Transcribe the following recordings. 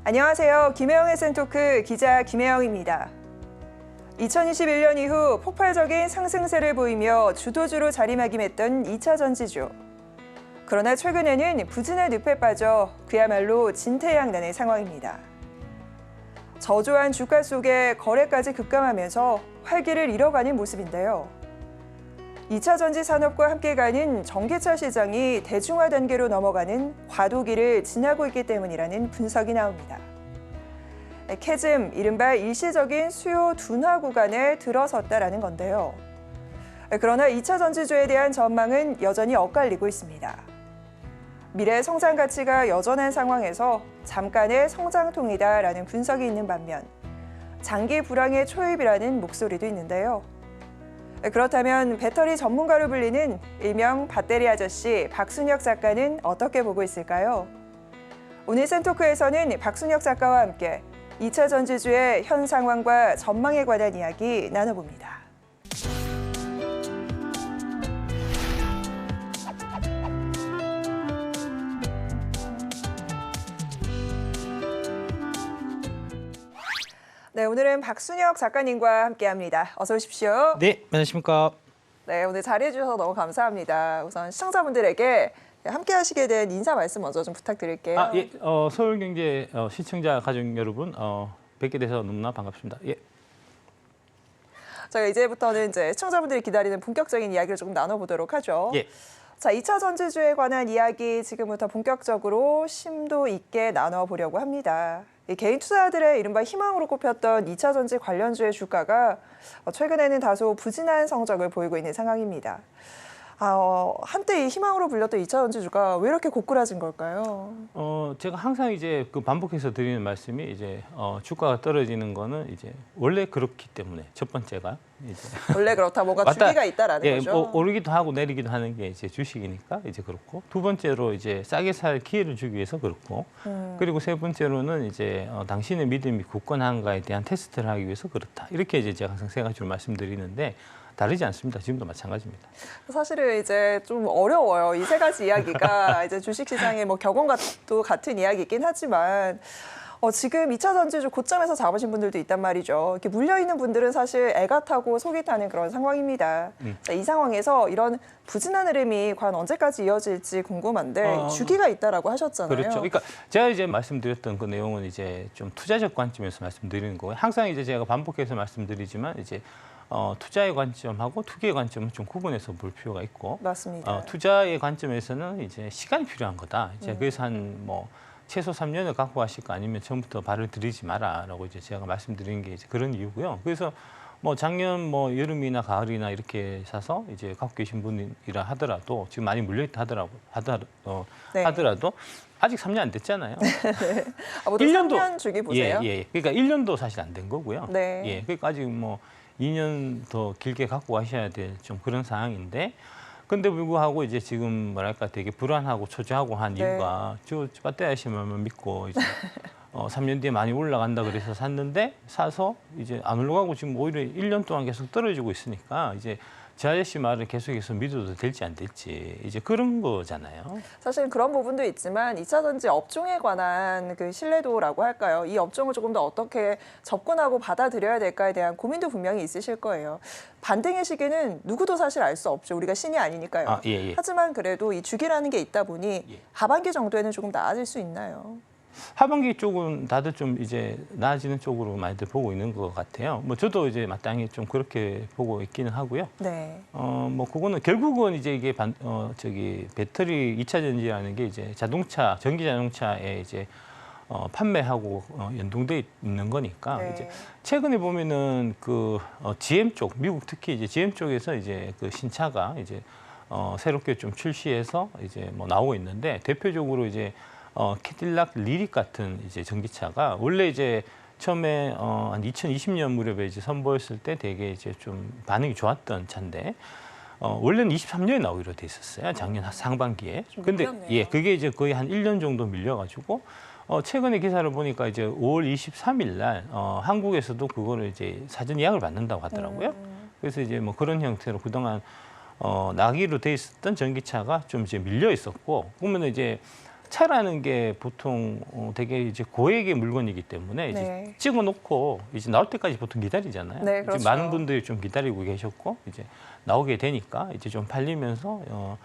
안녕하세요. 김혜영의 센토크 기자 김혜영입니다. 2021년 이후 폭발적인 상승세를 보이며 주도주로 자리매김했던 2차 전지주. 그러나 최근에는 부진의 늪에 빠져 그야말로 진퇴양난의 상황입니다. 저조한 주가 속에 거래까지 급감하면서 활기를 잃어가는 모습인데요. 2차 전지 산업과 함께 가는 전기차 시장이 대중화 단계로 넘어가는 과도기를 지나고 있기 때문이라는 분석이 나옵니다. 캐즘, 이른바 일시적인 수요 둔화 구간에 들어섰다라는 건데요. 그러나 2차 전지주에 대한 전망은 여전히 엇갈리고 있습니다. 미래 성장 가치가 여전한 상황에서 잠깐의 성장통이다라는 분석이 있는 반면 장기 불황의 초입이라는 목소리도 있는데요. 그렇다면 배터리 전문가로 불리는 일명 배터리 아저씨 박순혁 작가는 어떻게 보고 있을까요? 오늘 센토크에서는 박순혁 작가와 함께 2차 전지주의 현 상황과 전망에 관한 이야기 나눠봅니다. 네, 오늘은 박순혁 작가님과 함께합니다. 어서 오십시오. 네, 안녕하십니까. 네, 오늘 자리해 주셔서 너무 감사합니다. 우선 시청자분들에게 함께하시게 된 인사 말씀 먼저 좀 부탁드릴게요. 예, 서울경제 시청자 가족 여러분 뵙게 돼서 너무나 반갑습니다. 예. 저희가 이제부터는 시청자분들이 기다리는 본격적인 이야기를 조금 나눠보도록 하죠. 예. 자, 2차 전지주에 관한 이야기 지금부터 본격적으로 심도 있게 나눠보려고 합니다. 개인 투자자들의 이른바 희망으로 꼽혔던 2차 전지 관련주의 주가가 최근에는 다소 부진한 성적을 보이고 있는 상황입니다. 한때 이 희망으로 불렸던 2차 전지주가 왜 이렇게 고꾸라진 걸까요? 제가 항상 이제 반복해서 드리는 말씀이 이제 주가가 떨어지는 거는 이제 원래 그렇기 때문에 첫 번째가 이제 원래 그렇다 뭔가 주기가 있다라는 거죠. 오르기도 하고 내리기도 하는 게 이제 주식이니까 이제 그렇고 두 번째로 이제 싸게 살 기회를 주기 위해서 그렇고 그리고 세 번째로는 이제 당신의 믿음이 굳건한가에 대한 테스트를 하기 위해서 그렇다. 이렇게 이제 제가 항상 세 가지로 말씀드리는데. 다르지 않습니다. 지금도 마찬가지입니다. 사실은 이제 좀 어려워요. 이 세 가지 이야기가 이제 주식시장의 격언과도 같은 이야기이긴 하지만 지금 2차 전지주 고점에서 잡으신 분들도 있단 말이죠. 이렇게 물려있는 분들은 사실 애가 타고 속이 타는 그런 상황입니다. 자, 이 상황에서 이런 부진한 흐름이 과연 언제까지 이어질지 궁금한데 주기가 있다라고 하셨잖아요. 그렇죠. 그러니까 제가 이제 말씀드렸던 그 내용은 이제 좀 투자적 관점에서 말씀드리는 거고요. 항상 이제 제가 반복해서 말씀드리지만 이제 투자의 관점하고 투기의 관점은 좀 구분해서 볼 필요가 있고, 맞습니다. 투자의 관점에서는 이제 시간이 필요한 거다. 이제 그래서 한 최소 3년을 갖고 가실 거 아니면 처음부터 발을 들이지 마라라고 이제 제가 말씀드린 게 이제 그런 이유고요. 그래서 작년 여름이나 가을이나 이렇게 사서 이제 갖고 계신 분이라 하더라도 지금 많이 물려있다 네. 하더라도 아직 3년 안 됐잖아요. 네. 모두 3년 주기 보세요. 예. 그러니까 1년도 사실 안 된 거고요. 네. 예. 그러니까 아직 2년 더 길게 갖고 가셔야 될 좀 그런 상황인데, 근데 불구하고 이제 지금 뭐랄까 되게 불안하고 초조하고 한 이유가 저 배터리 아저씨만 믿고 이제 3년 뒤에 많이 올라간다 그래서 샀는데 사서 이제 안 올라가고 지금 오히려 1년 동안 계속 떨어지고 있으니까 이제 저 아저씨 말을 계속해서 믿어도 될지 안 될지 이제 그런 거잖아요. 사실 그런 부분도 있지만 2차 전지 업종에 관한 그 신뢰도라고 할까요? 이 업종을 조금 더 어떻게 접근하고 받아들여야 될까에 대한 고민도 분명히 있으실 거예요. 반등의 시기는 누구도 사실 알 수 없죠. 우리가 신이 아니니까요. 예. 하지만 그래도 이 주기라는 게 있다 보니 하반기 정도에는 조금 나아질 수 있나요? 하반기 쪽은 다들 좀 이제 나아지는 쪽으로 많이들 보고 있는 것 같아요. 저도 이제 마땅히 좀 그렇게 보고 있기는 하고요. 네. 그거는 결국은 이제 이게 배터리 2차 전지라는 게 이제 전기 자동차에 이제 판매하고 연동돼 있는 거니까 네. 이제 최근에 보면은 GM 쪽, 미국 특히 이제 GM 쪽에서 이제 그 신차가 이제 새롭게 좀 출시해서 이제 나오고 있는데 대표적으로 이제 캐딜락 리릭 같은 이제 전기차가 원래 이제 처음에 한 2020년 무렵에 이제 선보였을 때 되게 이제 좀 반응이 좋았던 차인데 원래는 23년에 나오기로 돼 있었어요. 작년 상반기에. 근데 그게 이제 거의 한 1년 정도 밀려가지고 최근에 기사를 보니까 이제 5월 23일 날 한국에서도 그거를 이제 사전 예약을 받는다고 하더라고요. 그래서 이제 그런 형태로 그동안 나기로 돼 있었던 전기차가 좀 이제 밀려 있었고, 보면 이제 차라는 게 보통 되게 이제 고액의 물건이기 때문에 이제 네. 찍어놓고 이제 나올 때까지 보통 기다리잖아요. 네, 이제 그렇죠. 많은 분들이 좀 기다리고 계셨고 이제 나오게 되니까 이제 좀 팔리면서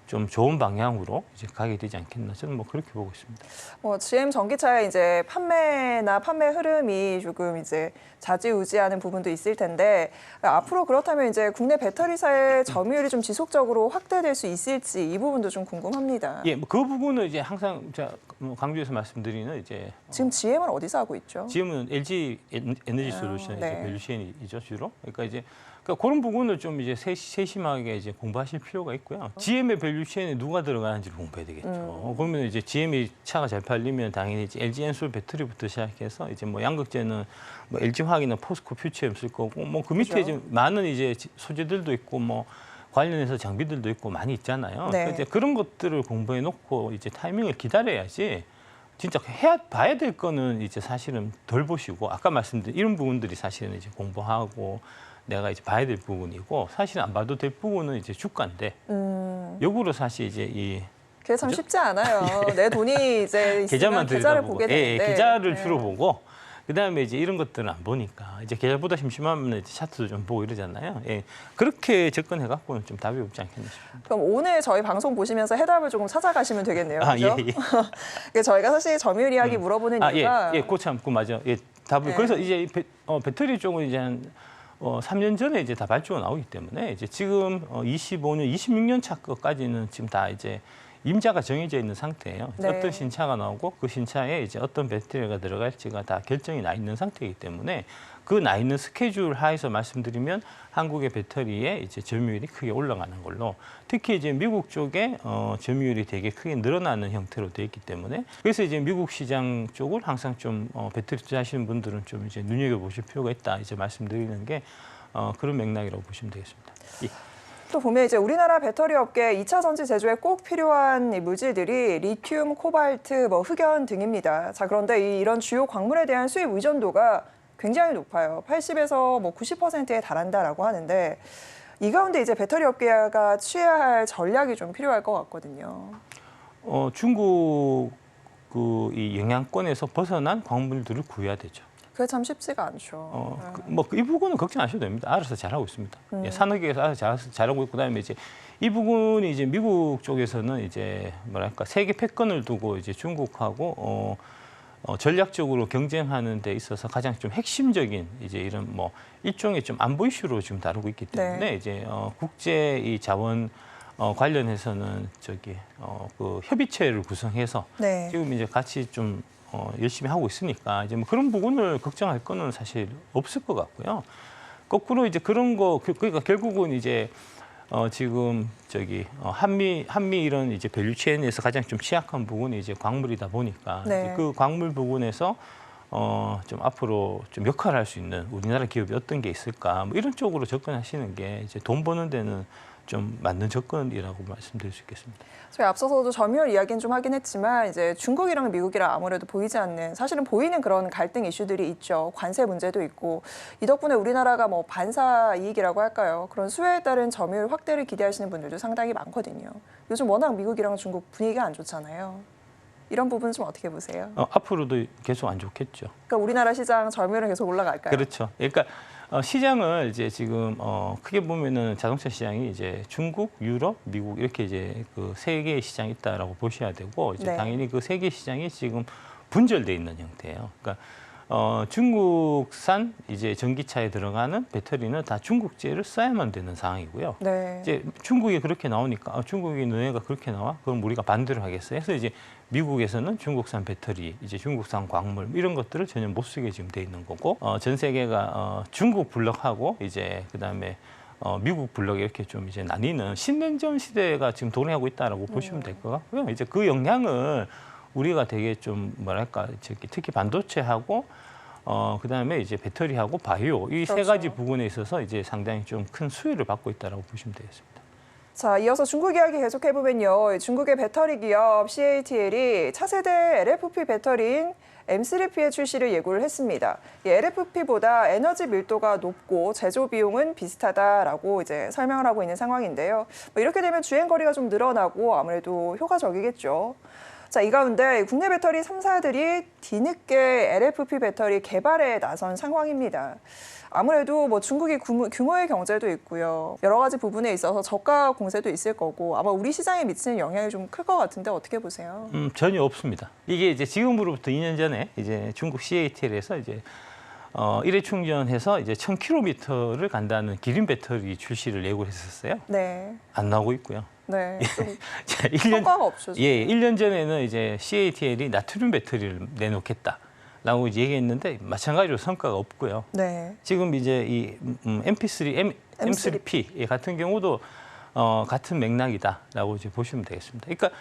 좀 좋은 방향으로 이제 가게 되지 않겠나 저는 뭐 그렇게 보고 있습니다. GM 전기차의 이제 판매나 판매 흐름이 조금 이제 좌지우지하는 부분도 있을 텐데 앞으로 그렇다면 이제 국내 배터리사의 점유율이 좀 지속적으로 확대될 수 있을지 이 부분도 좀 궁금합니다. 예, 그 부분은 이제 항상 제가 강조해서 말씀드리는 이제 지금 GM은 어디서 하고 있죠? 지금은 LG 에너지 솔루션 네. 이제 밸류체인이죠 주로. 그러니까 그런 부분을 좀 이제 세심하게 이제 공부하실 필요가 있고요. GM의 밸류체인에 누가 들어가는지를 공부해야 되겠죠. 그러면 이제 GM이 차가 잘 팔리면 당연히 이제 LG 엔솔 배터리부터 시작해서 이제 뭐 양극재는 뭐 LG 화학이나 포스코 퓨처엠 쓸 거고 뭐 그 밑에 그죠. 이제 많은 이제 소재들도 있고 뭐 관련해서 장비들도 있고 많이 있잖아요. 네. 이제 그런 것들을 공부해 놓고 이제 타이밍을 기다려야지. 진짜 봐야 될 거는 이제 사실은 덜 보시고 아까 말씀드린 이런 부분들이 사실은 이제 공부하고 내가 이제 봐야 될 부분이고 사실은 안 봐도 될 부분은 이제 주가인데 역으로 사실 이제 이 그게 참 그죠? 쉽지 않아요. 내 돈이 이제 있으면 계좌만 계좌를 들여다보고 보게 되는데 계좌를 네. 주로 보고 그다음에 이제 이런 것들은 안 보니까 이제 계좌보다 심심하면 이제 차트도 좀 보고 이러잖아요. 예. 그렇게 접근해 갖고는 좀 답이 없지 않겠나 싶습니다. 그럼 오늘 저희 방송 보시면서 해답을 조금 찾아가시면 되겠네요. 그죠? 예. 그러니까 저희가 사실 점유율 이야기 물어보는 이유가 그 맞아. 예, 답을 네. 그래서 이제 배터리 쪽은 이제 한 3년 전에 이제 다 발주가 나오기 때문에 이제 지금 25년, 26년 차 것까지는 지금 다 이제 임자가 정해져 있는 상태예요. 네. 어떤 신차가 나오고 그 신차에 이제 어떤 배터리가 들어갈지가 다 결정이 나 있는 상태이기 때문에 그 나 있는 스케줄 하에서 말씀드리면 한국의 배터리에 이제 점유율이 크게 올라가는 걸로 특히 이제 미국 쪽에 점유율이 되게 크게 늘어나는 형태로 되어 있기 때문에 그래서 이제 미국 시장 쪽을 항상 좀 배터리 투자하시는 분들은 좀 이제 눈여겨 보실 필요가 있다 이제 말씀드리는 게 그런 맥락이라고 보시면 되겠습니다. 예. 또 보면 이제 우리나라 배터리 업계 2차 전지 제조에 꼭 필요한 이 물질들이 리튬, 코발트, 흑연 등입니다. 자, 그런데 이런 주요 광물에 대한 수입 의존도가 굉장히 높아요. 80에서 90%에 달한다라고 하는데 이 가운데 이제 배터리 업계가 취해야 할 전략이 좀 필요할 것 같거든요. 중국 이 영향권에서 벗어난 광물들을 구해야 되죠. 그게 참 쉽지가 않죠. 이 부분은 걱정 안 하셔도 됩니다. 알아서 잘하고 있습니다. 예, 산업계에서 알아서 잘하고 있고 그다음에 이제 이 부분이 이제 미국 쪽에서는 이제 뭐랄까 세계 패권을 두고 이제 중국하고 전략적으로 경쟁하는 데 있어서 가장 좀 핵심적인 이제 이런 뭐 일종의 좀 안보 이슈로 지금 다루고 있기 때문에 네. 이제 국제 이 자원 관련해서는 그 협의체를 구성해서 네. 지금 이제 같이 좀 열심히 하고 있으니까 이제 뭐 그런 부분을 걱정할 거는 사실 없을 것 같고요. 거꾸로 이제 그런 거 그러니까 결국은 이제 지금 한미 이런 이제 밸류체인에서 가장 좀 취약한 부분이 이제 광물이다 보니까 네. 이제 그 광물 부분에서 좀 앞으로 좀 역할을 할 수 있는 우리나라 기업이 어떤 게 있을까 뭐 이런 쪽으로 접근하시는 게 이제 돈 버는 데는 좀 맞는 접근이라고 말씀드릴 수 있겠습니다. 저희 앞서서도 점유율 이야기는 좀 하긴 했지만 이제 중국이랑 미국이랑 아무래도 보이지 않는 사실은 보이는 그런 갈등 이슈들이 있죠. 관세 문제도 있고 이 덕분에 우리나라가 뭐 반사 이익이라고 할까요? 그런 수혜에 따른 점유율 확대를 기대하시는 분들도 상당히 많거든요. 요즘 워낙 미국이랑 중국 분위기가 안 좋잖아요. 이런 부분 좀 어떻게 보세요? 앞으로도 계속 안 좋겠죠. 그러니까 우리나라 시장 점유율은 계속 올라갈까요? 그렇죠. 그러니까 시장을 이제 지금 크게 보면은 자동차 시장이 이제 중국, 유럽, 미국 이렇게 이제 그 세 개의 시장이 있다라고 보셔야 되고 이제 네. 당연히 그 세 개 시장이 지금 분절돼 있는 형태예요. 그러니까 중국산 이제 전기차에 들어가는 배터리는 다 중국제를 써야만 되는 상황이고요. 네. 이제 중국이 그렇게 나오니까 중국이 너네가 그렇게 나와? 그럼 우리가 반대로 하겠어요. 그래서 이제 미국에서는 중국산 배터리, 이제 중국산 광물 이런 것들을 전혀 못 쓰게 지금 돼 있는 거고 전 세계가 중국 블록하고 이제 그다음에 미국 블록 이렇게 좀 이제 나뉘는 신냉전 시대가 지금 도래하고 있다라고 보시면 될 것 같고요. 이제 그 영향을 우리가 되게 좀 뭐랄까 특히 반도체하고 그다음에 이제 배터리하고 바이오 이 세 그렇죠. 가지 부분에 있어서 이제 상당히 좀 큰 수혜를 받고 있다라고 보시면 되겠습니다. 자, 이어서 중국 이야기 계속해보면요. 중국의 배터리 기업 CATL이 차세대 LFP 배터리인 M3P의 출시를 예고를 했습니다. 이 LFP보다 에너지 밀도가 높고 제조 비용은 비슷하다라고 이제 설명을 하고 있는 상황인데요. 뭐 이렇게 되면 주행 거리가 좀 늘어나고 아무래도 효과적이겠죠. 자, 이 가운데 국내 배터리 3사들이 뒤늦게 LFP 배터리 개발에 나선 상황입니다. 아무래도 뭐 중국이 규모의 경제도 있고요. 여러 가지 부분에 있어서 저가 공세도 있을 거고 아마 우리 시장에 미치는 영향이 좀 클 것 같은데 어떻게 보세요? 전혀 없습니다. 이게 이제 지금으로부터 2년 전에 이제 중국 CATL에서 이제 일회 충전해서 이제 1000km를 간다는 기름 배터리 출시를 예고를 했었어요. 네. 안 나오고 있고요. 네. 좀 자, 1년, 성과가 없죠. 지금. 예, 1년 전에는 이제 CATL이 나트륨 배터리를 내놓겠다라고 이제 얘기했는데 마찬가지로 성과가 없고요. 네. 지금 이제 이 M3P 같은 경우도 같은 맥락이다라고 이제 보시면 되겠습니다. 그러니까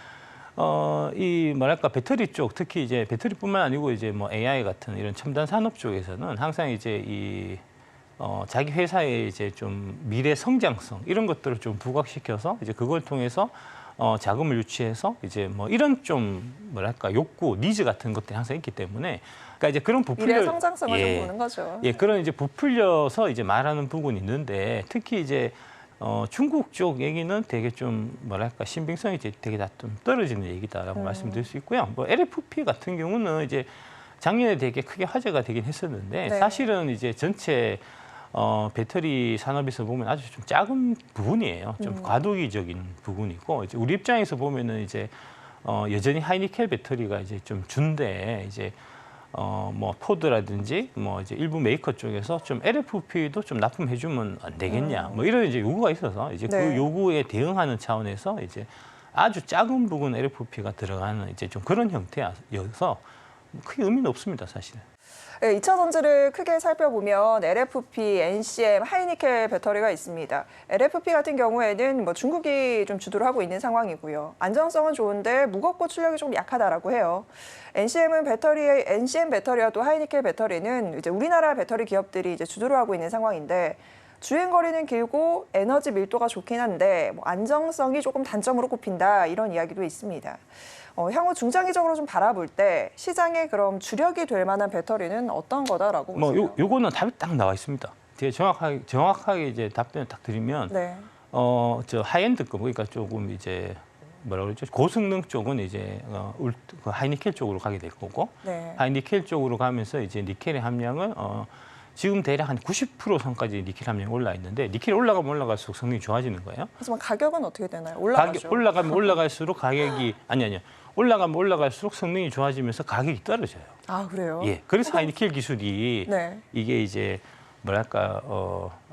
이 뭐랄까 배터리 쪽 특히 이제 배터리뿐만 아니고 이제 뭐 AI 같은 이런 첨단 산업 쪽에서는 항상 이제 이 자기 회사의 이제 좀 미래 성장성 이런 것들을 좀 부각시켜서 이제 그걸 통해서 자금을 유치해서 이제 뭐 이런 좀 뭐랄까 욕구, 니즈 같은 것들이 항상 있기 때문에 그러니까 이제 그런 미래 성장성을 좀 보는 거죠. 예, 그런 이제 부풀려서 이제 말하는 부분이 있는데 특히 이제 중국 쪽 얘기는 되게 좀 뭐랄까 신빙성이 되게 다 좀 떨어지는 얘기다라고 말씀드릴 수 있고요. 뭐 LFP 같은 경우는 이제 작년에 되게 크게 화제가 되긴 했었는데 네. 사실은 이제 전체 배터리 산업에서 보면 아주 좀 작은 부분이에요. 좀 과도기적인 부분이고 이제 우리 입장에서 보면은 이제 여전히 하이니켈 배터리가 이제 좀 준데 이제 뭐 포드라든지 뭐 이제 일부 메이커 쪽에서 좀 LFP도 좀 납품해주면 안 되겠냐 뭐 이런 이제 요구가 있어서 이제 네. 그 요구에 대응하는 차원에서 이제 아주 작은 부분 LFP가 들어가는 이제 좀 그런 형태여서 크게 의미는 없습니다 사실은. 네, 2차 전지를 크게 살펴보면 LFP, NCM, 하이니켈 배터리가 있습니다. LFP 같은 경우에는 뭐 중국이 좀 주도를 하고 있는 상황이고요. 안정성은 좋은데 무겁고 출력이 좀 약하다라고 해요. NCM 배터리와 또 하이니켈 배터리는 이제 우리나라 배터리 기업들이 이제 주도를 하고 있는 상황인데 주행 거리는 길고 에너지 밀도가 좋긴 한데 뭐 안정성이 조금 단점으로 꼽힌다 이런 이야기도 있습니다. 향후 중장기적으로 좀 바라볼 때 시장에 그럼 주력이 될 만한 배터리는 어떤 거다라고 보세요? 뭐 요거는 답이 딱 나와 있습니다. 되게 정확하게 이제 답변을 딱 드리면 네. 저 하이엔드급 그러니까 조금 이제 뭐라 그러죠? 고성능 쪽은 이제 그 하이니켈 쪽으로 가게 될 거고 네. 하이니켈 쪽으로 가면서 이제 니켈의 함량은 지금 대략 한 90% 선까지 니켈 함량이 올라 있는데 니켈이 올라가면 올라갈수록 성능이 좋아지는 거예요. 하지만 가격은 어떻게 되나요? 올라가죠. 올라가면 올라갈수록 가격이 아니요. 올라가면 올라갈수록 성능이 좋아지면서 가격이 떨어져요. 아, 그래요? 예. 그래서 하이니켈 기술이 네. 이게 이제 뭐랄까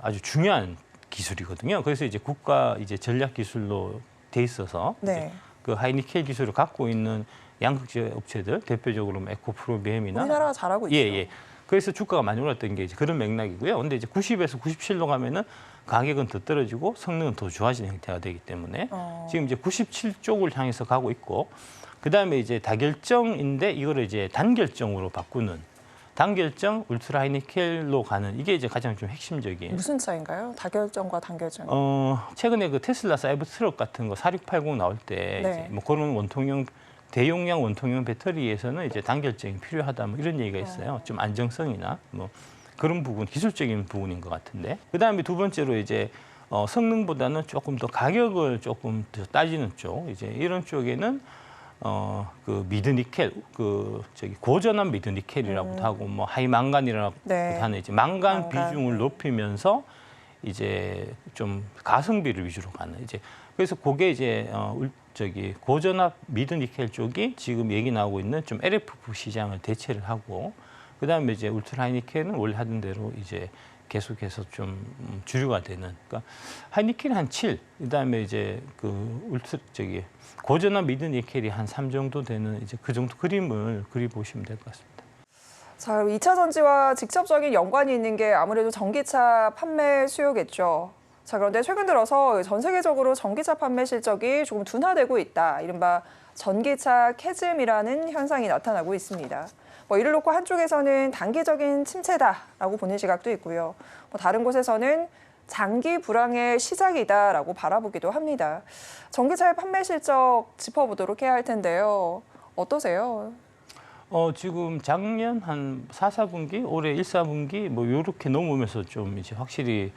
아주 중요한 기술이거든요. 그래서 이제 국가 이제 전략 기술로 돼 있어서 네. 이제 그 하이니켈 기술을 갖고 있는 양극재 업체들 대표적으로 뭐 에코프로비엠이나 우리나라가 잘하고 있죠. 예. 그래서 주가가 많이 올랐던 게 이제 그런 맥락이고요. 근데 이제 90에서 97로 가면은 가격은 더 떨어지고 성능은 더 좋아지는 형태가 되기 때문에 지금 이제 97 쪽을 향해서 가고 있고 그다음에 이제 다결정인데 이거를 이제 단결정으로 바꾸는 단결정 울트라 하이니켈로 가는 이게 이제 가장 좀 핵심적인 무슨 차이인가요? 다결정과 단결정. 최근에 그 테슬라 사이버 트럭 같은 거 4680 나올 때 네. 이제 뭐 그런 원통형 대용량 원통형 배터리에서는 이제 단결정이 필요하다 뭐 이런 얘기가 있어요. 좀 안정성이나 뭐 그런 부분 기술적인 부분인 것 같은데 그다음에 두 번째로 이제 성능보다는 조금 더 가격을 조금 더 따지는 쪽 이제 이런 쪽에는 그 미드니켈 그 저기 고전압 미드니켈이라고도 하고 뭐 하이망간이라고 네. 하는 이제 망간 망간. 비중을 높이면서 이제 좀 가성비를 위주로 가는 이제 그래서 그게 이제 저기 고전압 미드니켈 쪽이 지금 얘기 나오고 있는 좀 LFP 시장을 대체를 하고 그다음에 이제 울트라 하이니켈은 원래 하던 대로 이제 계속해서 좀 주류가 되는 그러니까 하이니켈이 한 7, 그다음에 이제 그 저기 고전압 미드니켈이 한 3 정도 되는 이제 그 정도 그림을 그리 보시면 될 것 같습니다. 자, 그럼 2차 전지와 직접적인 연관이 있는 게 아무래도 전기차 판매 수요겠죠. 자, 그런데 최근 들어서 전 세계적으로 전기차 판매 실적이 조금 둔화되고 있다. 이른바 전기차 캐즘이라는 현상이 나타나고 있습니다. 뭐 이를 놓고 한쪽에서는 단기적인 침체다라고 보는 시각도 있고요. 뭐 다른 곳에서는 장기 불황의 시작이다라고 바라보기도 합니다. 전기차의 판매 실적 짚어보도록 해야 할 텐데요. 어떠세요? 지금 작년 한 4, 4분기, 올해 1, 4분기 뭐 요렇게 넘으면서 좀 이제 확실히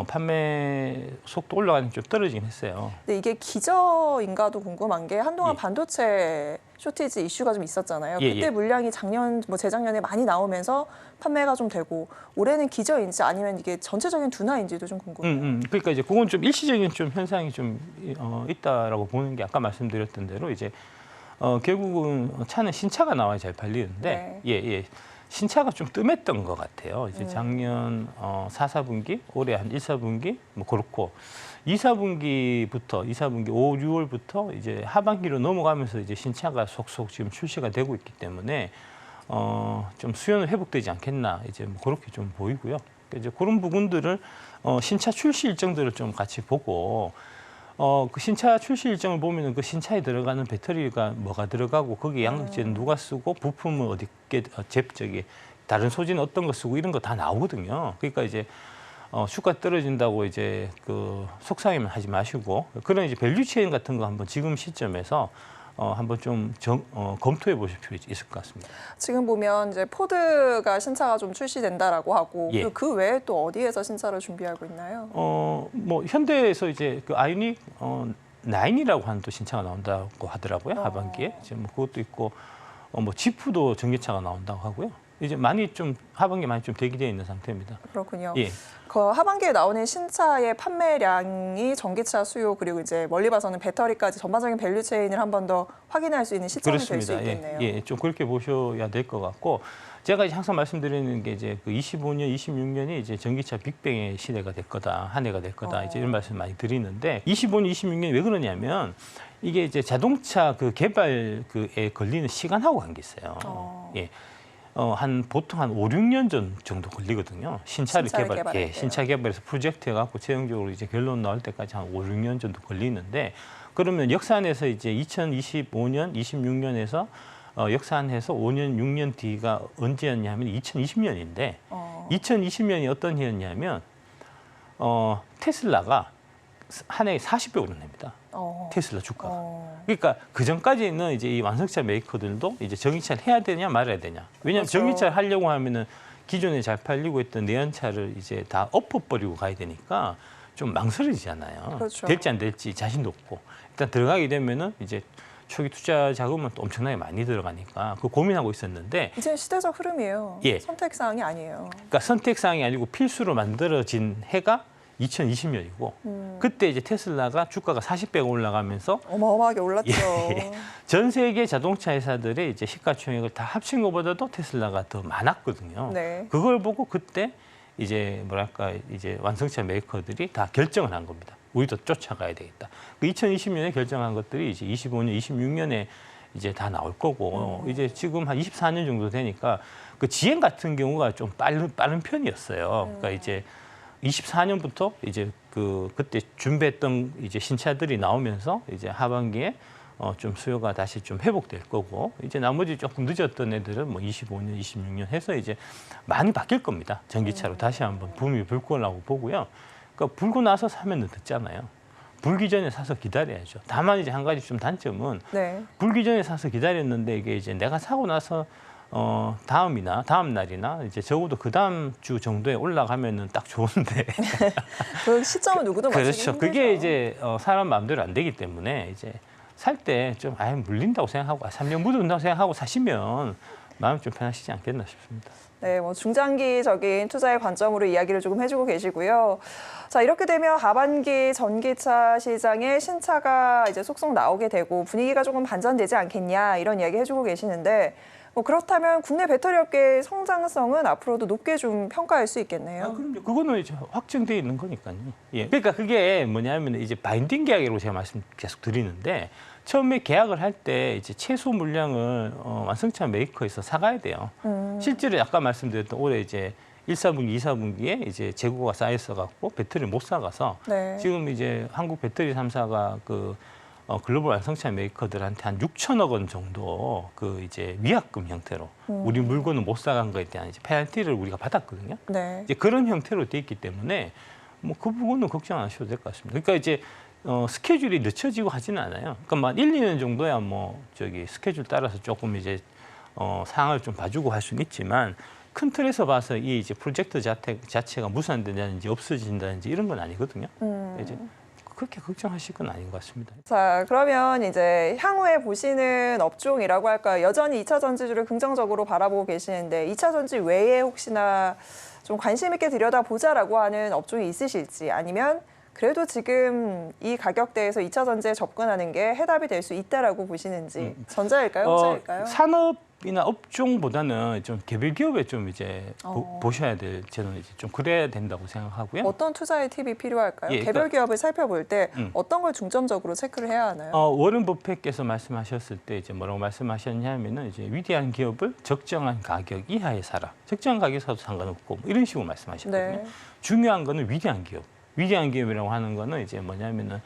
판매 속도 올라가는 게 좀 떨어지긴 했어요. 근데 이게 기저인가도 궁금한 게 한동안 예. 반도체 쇼티지 이슈가 좀 있었잖아요. 예, 그때 예. 물량이 작년, 뭐 재작년에 많이 나오면서 판매가 좀 되고 올해는 기저인지 아니면 이게 전체적인 둔화인지도 좀 궁금해요. 그러니까 이제 그건 좀 일시적인 좀 현상이 좀 있다라고 보는 게 아까 말씀드렸던 대로 이제 결국은 차는 신차가 나와야 잘 팔리는데 예. 신차가 좀 뜸했던 것 같아요. 이제 작년 4, 4분기, 올해 한 1, 4분기 뭐 그렇고 2, 4분기 5, 6월부터 이제 하반기로 넘어가면서 이제 신차가 속속 지금 출시가 되고 있기 때문에 좀 수요는 회복되지 않겠나 이제 뭐 그렇게 좀 보이고요. 그러니까 이제 그런 부분들을 신차 출시 일정들을 좀 같이 보고 그 신차 출시 일정을 보면은 그 신차에 들어가는 배터리가 뭐가 들어가고 거기 양극재는 누가 쓰고 부품은 어디게 저기 다른 소재는 어떤 거 쓰고 이런 거 다 나오거든요. 그러니까 이제 주가 떨어진다고 이제 그 속상해만 하지 마시고 그런 이제 밸류 체인 같은 거 한번 지금 시점에서 한번 좀 검토해 보실 필요 있을 것 같습니다. 지금 보면 이제 포드가 신차가 좀 출시된다라고 하고 예. 그리고 그 외에 또 어디에서 신차를 준비하고 있나요? 뭐 현대에서 이제 그 아이오닉 9이라고 하는 또 신차가 나온다고 하더라고요. 하반기에. 이제 뭐 그것도 있고 뭐 지프도 전기차가 나온다고 하고요. 이제 많이 좀 하반기에 많이 좀 대기되어 있는 상태입니다. 그렇군요. 예. 그 하반기에 나오는 신차의 판매량이 전기차 수요 그리고 이제 멀리 봐서는 배터리까지 전반적인 밸류 체인을 한 번 더 확인할 수 있는 시점이 될 수 그렇습니다. 있겠네요. 예, 좀 그렇게 보셔야 될 것 같고 제가 이제 항상 말씀드리는 게 이제 그 25년, 26년이 이제 전기차 빅뱅의 시대가 될 거다, 한 해가 될 거다 이제 이런 말씀 많이 드리는데 25년, 26년이 왜 그러냐면 이게 이제 자동차 그 개발 그에 걸리는 시간하고 관계 있어요. 예. 보통 한 5, 6년 정도 걸리거든요. 신차를 개발할 신차 개발해서 프로젝트 해갖고 최종적으로 이제 결론 나올 때까지 한 5, 6년 정도 걸리는데 그러면 역산해서 이제 2025년, 26년에서 역산해서 5년, 6년 뒤가 언제였냐면 2020년인데 2020년이 어떤 해였냐면 테슬라가 한 해에 40배 오르냅니다. 테슬라 주가가. 그러니까 그 전까지는 이제 이 완성차 메이커들도 이제 전기차를 해야 되냐 말아야 되냐. 왜냐하면 그렇죠. 전기차를 하려고 하면은 기존에 잘 팔리고 있던 내연차를 이제 다 엎어버리고 가야 되니까 좀 망설여지잖아요. 그렇죠. 될지 안 될지 자신도 없고 일단 들어가게 되면은 이제 초기 투자 자금은 또 엄청나게 많이 들어가니까 그 고민하고 있었는데 이제 시대적 흐름이에요. 예. 선택 사항이 아니에요. 그러니까 선택 사항이 아니고 필수로 만들어진 해가 2020년이고 그때 이제 테슬라가 주가가 40배가 올라가면서 어마어마하게 올랐죠. 전 세계 자동차 회사들의 이제 시가총액을 다 합친 것보다도 테슬라가 더 많았거든요. 네. 그걸 보고 그때 이제 뭐랄까 이제 완성차 메이커들이 다 결정을 한 겁니다. 우리도 쫓아가야 되겠다. 그 2020년에 결정한 것들이 이제 25년, 26년에 이제 다 나올 거고 이제 지금 한 24년 정도 되니까 그 GM 같은 경우가 좀 빠른 편이었어요. 그러니까 이제 24년부터 이제 그때 준비했던 이제 신차들이 나오면서 이제 하반기에 좀 수요가 다시 좀 회복될 거고 이제 나머지 조금 늦었던 애들은 뭐 25년, 26년 해서 이제 많이 바뀔 겁니다. 전기차로 다시 한번 붐이 불 거라고 보고요. 그러니까 불고 나서 사면 늦잖아요. 불기 전에 사서 기다려야죠. 다만 이제 한 가지 좀 단점은 네. 불기 전에 사서 기다렸는데 이게 이제 내가 사고 나서 다음 날이나 이제 적어도 그 다음 주 정도에 올라가면은 딱 좋은데. 그 시점은 누구도 맞추기 그렇죠. 힘들죠. 그게 이제 사람 마음대로 안 되기 때문에 이제 살 때 좀 물린다고 생각하고 3년 묻은다고 생각하고 사시면 마음 좀 편하시지 않겠나 싶습니다. 네, 뭐 중장기적인 투자의 관점으로 이야기를 조금 해주고 계시고요. 자, 이렇게 되면 하반기 전기차 시장에 신차가 이제 속속 나오게 되고 분위기가 조금 반전되지 않겠냐 이런 이야기 해주고 계시는데 뭐 그렇다면 국내 배터리 업계의 성장성은 앞으로도 높게 좀 평가할 수 있겠네요. 그럼요. 그거는 이제 확정돼 있는 거니까요. 예. 그러니까 그게 뭐냐면 이제 바인딩 계약이라고 제가 말씀 계속 드리는데 처음에 계약을 할 때 이제 최소 물량을 완성차 메이커에서 사가야 돼요. 실제로 아까 말씀드렸던 올해 이제 1, 4분기, 2, 4분기에 이제 재고가 쌓여서 갖고 배터리를 못 사가서 네. 지금 이제 한국 배터리 3사가 글로벌 완성차 메이커들한테 한 6천억 원 정도 그 이제 위약금 형태로 우리 물건을 못 사간 거에 대한 이제 페널티를 우리가 받았거든요. 네. 이제 그런 형태로 돼 있기 때문에 뭐 그 부분은 걱정 안 하셔도 될 것 같습니다. 그러니까 이제 스케줄이 늦춰지고 하지는 않아요. 그러니까 막 1, 2년 정도야 뭐 스케줄 따라서 조금 이제 상황을 좀 봐주고 할 수는 있지만 큰 틀에서 봐서 이 이제 프로젝트 자체가 무산된다든지 없어진다든지 이런 건 아니거든요. 이제 그렇게 걱정하실 건 아닌 것 같습니다. 자, 그러면 이제 향후에 보시는 업종이라고 할까요? 여전히 2차 전지주를 긍정적으로 바라보고 계시는데 2차 전지 외에 혹시나 좀 관심 있게 들여다보자라고 하는 업종이 있으실지 아니면 그래도 지금 이 가격대에서 2차 전지에 접근하는 게 해답이 될 수 있다라고 보시는지 전자일까요? 후자일까요? 산업이나 업종보다는 좀 개별 기업에 좀 이제 보셔야 될 저는 이제 좀 그래야 된다고 생각하고요. 어떤 투자의 팁이 필요할까요? 예, 개별 그러니까, 기업을 살펴볼 때 어떤 걸 중점적으로 체크를 해야 하나요? 워런 버핏께서 말씀하셨을 때 이제 뭐라고 말씀하셨냐면은 이제 위대한 기업을 적정한 가격 이하에 사라. 적정한 가격에 사도 상관없고 뭐 이런 식으로 말씀하셨거든요. 네. 중요한 거는 위대한 기업. 위대한 기업이라고 하는 거는 이제 뭐냐면은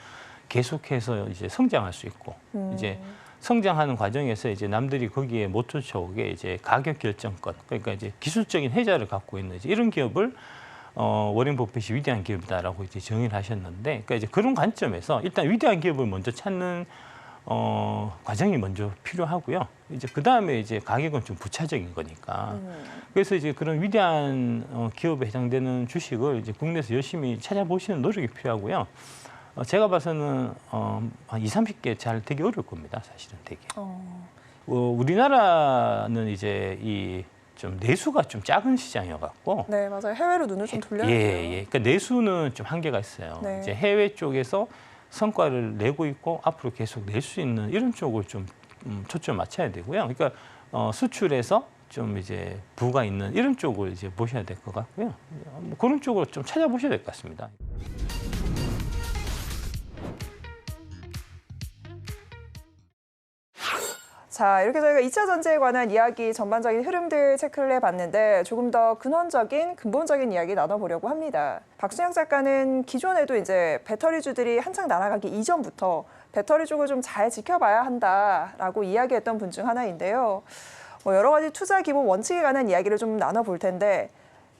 계속해서 이제 성장할 수 있고 이제 성장하는 과정에서 이제 남들이 거기에 못 쫓아오게 이제 가격 결정권, 그러니까 이제 기술적인 혜자를 갖고 있는 이제 이런 기업을 워렌 버핏이 위대한 기업이다라고 이제 정의를 하셨는데, 그러니까 이제 그런 관점에서 일단 위대한 기업을 먼저 찾는 과정이 먼저 필요하고요. 이제 그 다음에 이제 가격은 좀 부차적인 거니까. 그래서 이제 그런 위대한 기업에 해당되는 주식을 이제 국내에서 열심히 찾아보시는 노력이 필요하고요. 제가 봐서는 한 20, 30개 잘 되게 어려울 겁니다. 사실은 되게. 우리나라는 이제 이 좀 내수가 좀 작은 시장이어갖고. 네, 맞아요. 해외로 눈을 좀 돌려야 돼요. 예. 그러니까 내수는 좀 한계가 있어요. 네. 이제 해외 쪽에서 성과를 내고 있고 앞으로 계속 낼 수 있는 이런 쪽을 좀 초점 맞춰야 되고요. 그러니까 수출에서 좀 이제 부가 있는 이런 쪽을 이제 보셔야 될 것 같고요. 뭐 그런 쪽으로 좀 찾아보셔야 될 것 같습니다. 자, 이렇게 저희가 2차 전지에 관한 이야기 전반적인 흐름들 체크를 해봤는데 조금 더 근원적인, 근본적인 이야기 나눠보려고 합니다. 박순영 작가는 기존에도 이제 배터리주들이 한창 날아가기 이전부터 배터리 쪽을 좀 잘 지켜봐야 한다라고 이야기했던 분 중 하나인데요. 여러 가지 투자 기본 원칙에 관한 이야기를 좀 나눠볼 텐데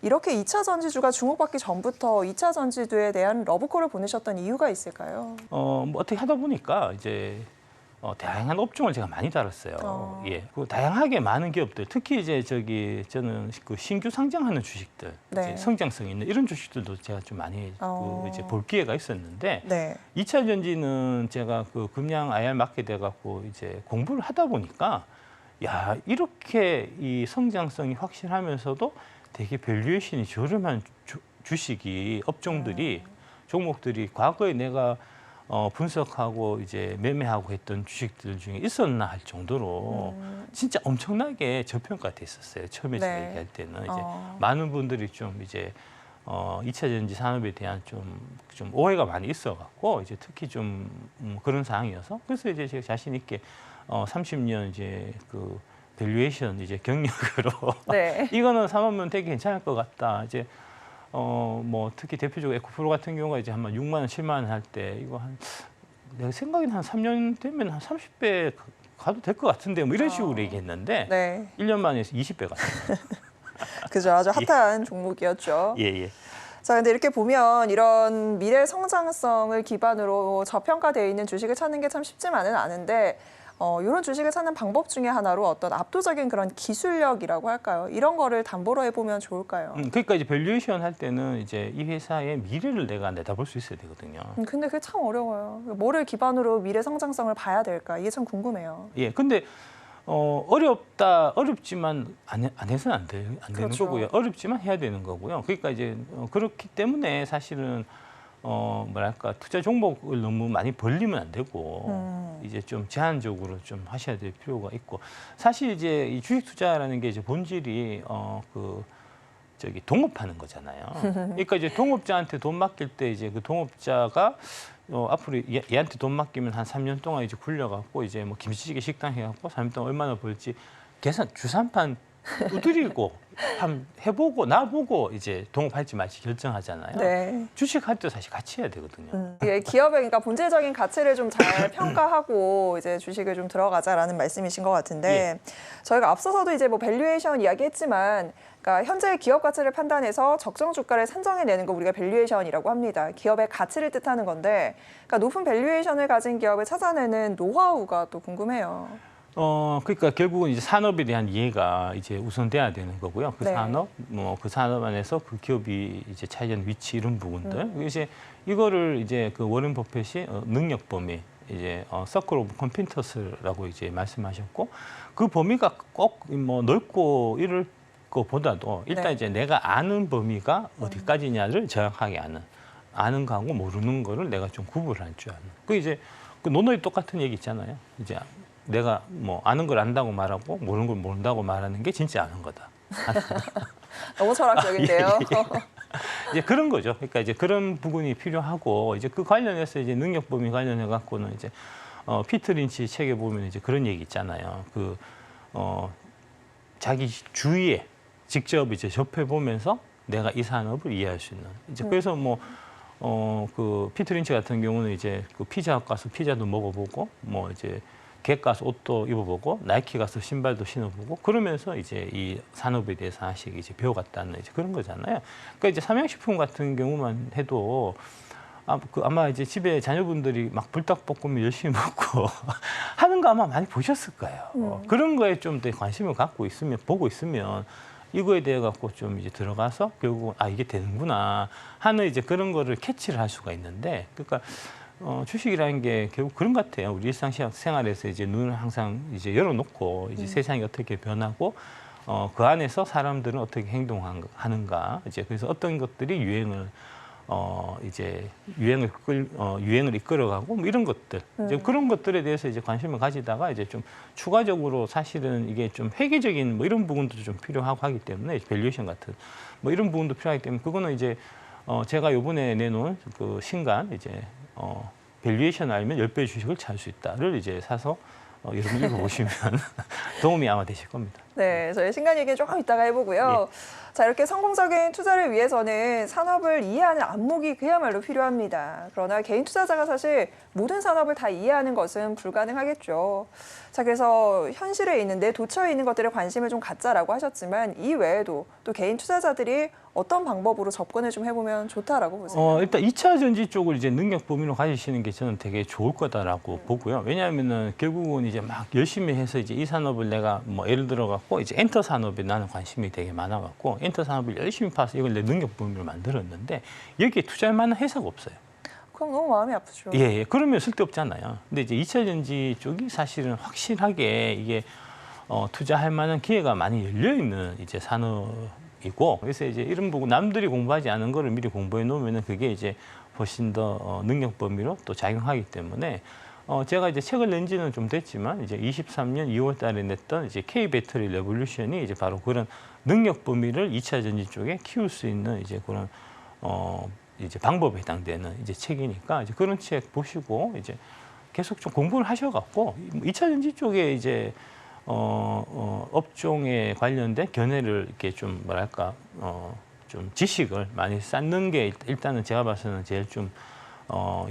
이렇게 2차 전지주가 주목받기 전부터 2차 전지주에 대한 러브콜을 보내셨던 이유가 있을까요? 뭐 어떻게 하다 보니까 이제 다양한 업종을 제가 많이 다뤘어요. 예, 그 다양하게 많은 기업들, 특히 이제 저는 그 신규 상장하는 주식들, 네. 이제 성장성 있는 이런 주식들도 제가 좀 많이 이제 볼 기회가 있었는데, 네. 2차 전지는 제가 그 금양 IR 맡게 돼갖고 이제 공부를 하다 보니까, 야, 이렇게 이 성장성이 확실하면서도 되게 밸류에이션이 저렴한 주식이 업종들이 종목들이 과거에 내가 분석하고 이제 매매하고 했던 주식들 중에 있었나 할 정도로 진짜 엄청나게 저평가돼 있었어요. 처음에 제가 네. 얘기할 때는 이제 많은 분들이 좀 이제 2차 전지 산업에 대한 좀 오해가 많이 있어갖고 이제 특히 좀 그런 상황이어서 그래서 이제 제가 자신 있게 30년 이제 그 밸류에이션 이제 경력으로 네. 이거는 사면 되게 괜찮을 것 같다. 이제 뭐 특히 대표적으로 에코프로 같은 경우가 이제 한 6만 원, 7만 원 할 때 이거 내가 생각에는 한 3년 되면 한 30배 가도 될 것 같은데 뭐 이런 식으로 얘기했는데 네. 1년 만에 20배 갔어요. 그죠. 아주 핫한 종목이었죠. 예. 자, 근데 이렇게 보면 이런 미래 성장성을 기반으로 저평가되어 있는 주식을 찾는 게 참 쉽지만은 않은데 이런 주식을 찾는 방법 중에 하나로 어떤 압도적인 그런 기술력이라고 할까요? 이런 거를 담보로 해보면 좋을까요? 그러니까 이제 밸류에이션 할 때는 이제 이 회사의 미래를 내가 내다볼 수 있어야 되거든요. 근데 그게 참 어려워요. 뭐를 기반으로 미래 성장성을 봐야 될까? 이게 참 궁금해요. 예, 근데 어렵지만 안 해서는 안 되는 그렇죠. 거고요. 어렵지만 해야 되는 거고요. 그러니까 이제 그렇기 때문에 사실은 뭐랄까 투자 종목을 너무 많이 벌리면 안 되고 이제 좀 제한적으로 좀 하셔야 될 필요가 있고 사실 이제 이 주식 투자라는 게 이제 본질이 동업하는 거잖아요. 그러니까 이제 동업자한테 돈 맡길 때 이제 그 동업자가 앞으로 얘한테 돈 맡기면 한 3년 동안 이제 굴려갖고 이제 뭐 김치찌개 식당 해갖고 3년 동안 얼마나 벌지 계산 주산판 두드리고 해보고 나보고 이제 동업할지 말지 결정하잖아요. 네. 주식할 때 사실 같이 해야 되거든요. 이게 기업의 그러니까 본질적인 가치를 좀 잘 평가하고 이제 주식을 좀 들어가자라는 말씀이신 것 같은데 저희가 앞서서도 이제 뭐 밸류에이션 이야기했지만 그러니까 현재 기업 가치를 판단해서 적정 주가를 산정해내는 거 우리가 밸류에이션이라고 합니다. 기업의 가치를 뜻하는 건데 그러니까 높은 밸류에이션을 가진 기업을 찾아내는 노하우가 또 궁금해요. 그러니까 결국은 이제 산업에 대한 이해가 이제 우선돼야 되는 거고요. 그 네. 산업, 뭐 그 산업 안에서 그 기업이 이제 차지하는 위치 이런 부분들. 이제 이거를 이제 그 워렌 버핏이 능력 범위, 이제 서클 오브 컴피턴스라고 이제 말씀하셨고, 그 범위가 꼭 뭐 넓고 이럴 것보다도 일단 네. 이제 내가 아는 범위가 어디까지냐를 정확하게 아는 거하고 모르는 거를 내가 좀 구분할 줄 아는. 그 이제 그 논어에 똑같은 얘기 있잖아요. 이제 내가 뭐 아는 걸 안다고 말하고 모르는 걸 모른다고 말하는 게 진짜 아는 거다. 너무 철학적인데요. 이제 그런 거죠. 그러니까 이제 그런 부분이 필요하고 이제 그 관련해서 이제 능력 범위 관련해 갖고는 이제 피터 린치 책에 보면 이제 그런 얘기 있잖아요. 자기 주위에 직접 이제 접해 보면서 내가 이 산업을 이해할 수 있는. 이제 그래서 그 피터 린치 같은 경우는 이제 그 피자헛 가서 피자도 먹어보고 뭐 이제 객 가서 옷도 입어보고 나이키 가서 신발도 신어보고 그러면서 이제 이 산업에 대해서 하나씩 이제 배워갔다는 이제 그런 거잖아요. 그러니까 이제 삼양식품 같은 경우만 해도 아마 이제 집에 자녀분들이 막 불닭볶음면 열심히 먹고 하는 거 아마 많이 보셨을 거예요. 그런 거에 좀 더 관심을 갖고 있으면 보고 있으면 이거에 대해 갖고 좀 이제 들어가서 결국은 이게 되는구나 하는 이제 그런 거를 캐치를 할 수가 있는데 그러니까. 주식이라는 게 결국 그런 것 같아요. 우리 일상생활에서 이제 눈을 항상 이제 열어놓고 이제 세상이 어떻게 변하고 그 안에서 사람들은 어떻게 행동하는가 이제 그래서 어떤 것들이 유행을 이끌어가고 뭐 이런 것들 이제 그런 것들에 대해서 이제 관심을 가지다가 이제 좀 추가적으로 사실은 이게 좀 회계적인 뭐 이런 부분도 좀 필요하고 하기 때문에 밸류에이션 같은 뭐 이런 부분도 필요하기 때문에 그거는 이제 제가 요번에 내놓은 그 신간 이제 밸류에이션 알면 10배 주식을 살 수 있다를 이제 사서 여러분 읽어보시면 도움이 아마 되실 겁니다. 네, 저희 신간 얘기 조금 이따가 해보고요. 자, 이렇게 성공적인 투자를 위해서는 산업을 이해하는 안목이 그야말로 필요합니다. 그러나 개인 투자자가 사실 모든 산업을 다 이해하는 것은 불가능하겠죠. 자, 그래서 현실에 있는 내 도처에 있는 것들에 관심을 좀 갖자라고 하셨지만 이 외에도 또 개인 투자자들이 어떤 방법으로 접근을 좀 해보면 좋다라고 보세요? 일단 2차 전지 쪽을 이제 능력 범위로 가지시는 게 저는 되게 좋을 거다라고 보고요. 왜냐하면은 결국은 이제 막 열심히 해서 이제 이 산업을 내가 뭐 예를 들어 갖고 이제 엔터 산업에 나는 관심이 되게 많아 갖고 엔터 산업을 열심히 파서 이걸 내 능력 범위로 만들었는데 여기에 투자할 만한 회사가 없어요. 그럼 너무 마음이 아프죠. 예. 그러면 쓸데없잖아요. 근데 이제 2차 전지 쪽이 사실은 확실하게 이게 투자할 만한 기회가 많이 열려 있는 이제 산업이고 그래서 이제 이런 부분 남들이 공부하지 않은 거를 미리 공부해 놓으면은 그게 이제 훨씬 더 능력 범위로 또 작용하기 때문에 제가 이제 책을 낸 지는 좀 됐지만 이제 23년 2월 달에 냈던 이제 K 배터리 레볼루션이 이제 바로 그런 능력 범위를 2차 전지 쪽에 키울 수 있는 이제 그런 이제 방법에 해당되는 이제 책이니까 이제 그런 책 보시고 이제 계속 좀 공부를 하셔갖고 2차 전지 쪽에 이제 업종에 관련된 견해를 이렇게 좀 뭐랄까 좀 지식을 많이 쌓는 게 일단은 제가 봐서는 제일 좀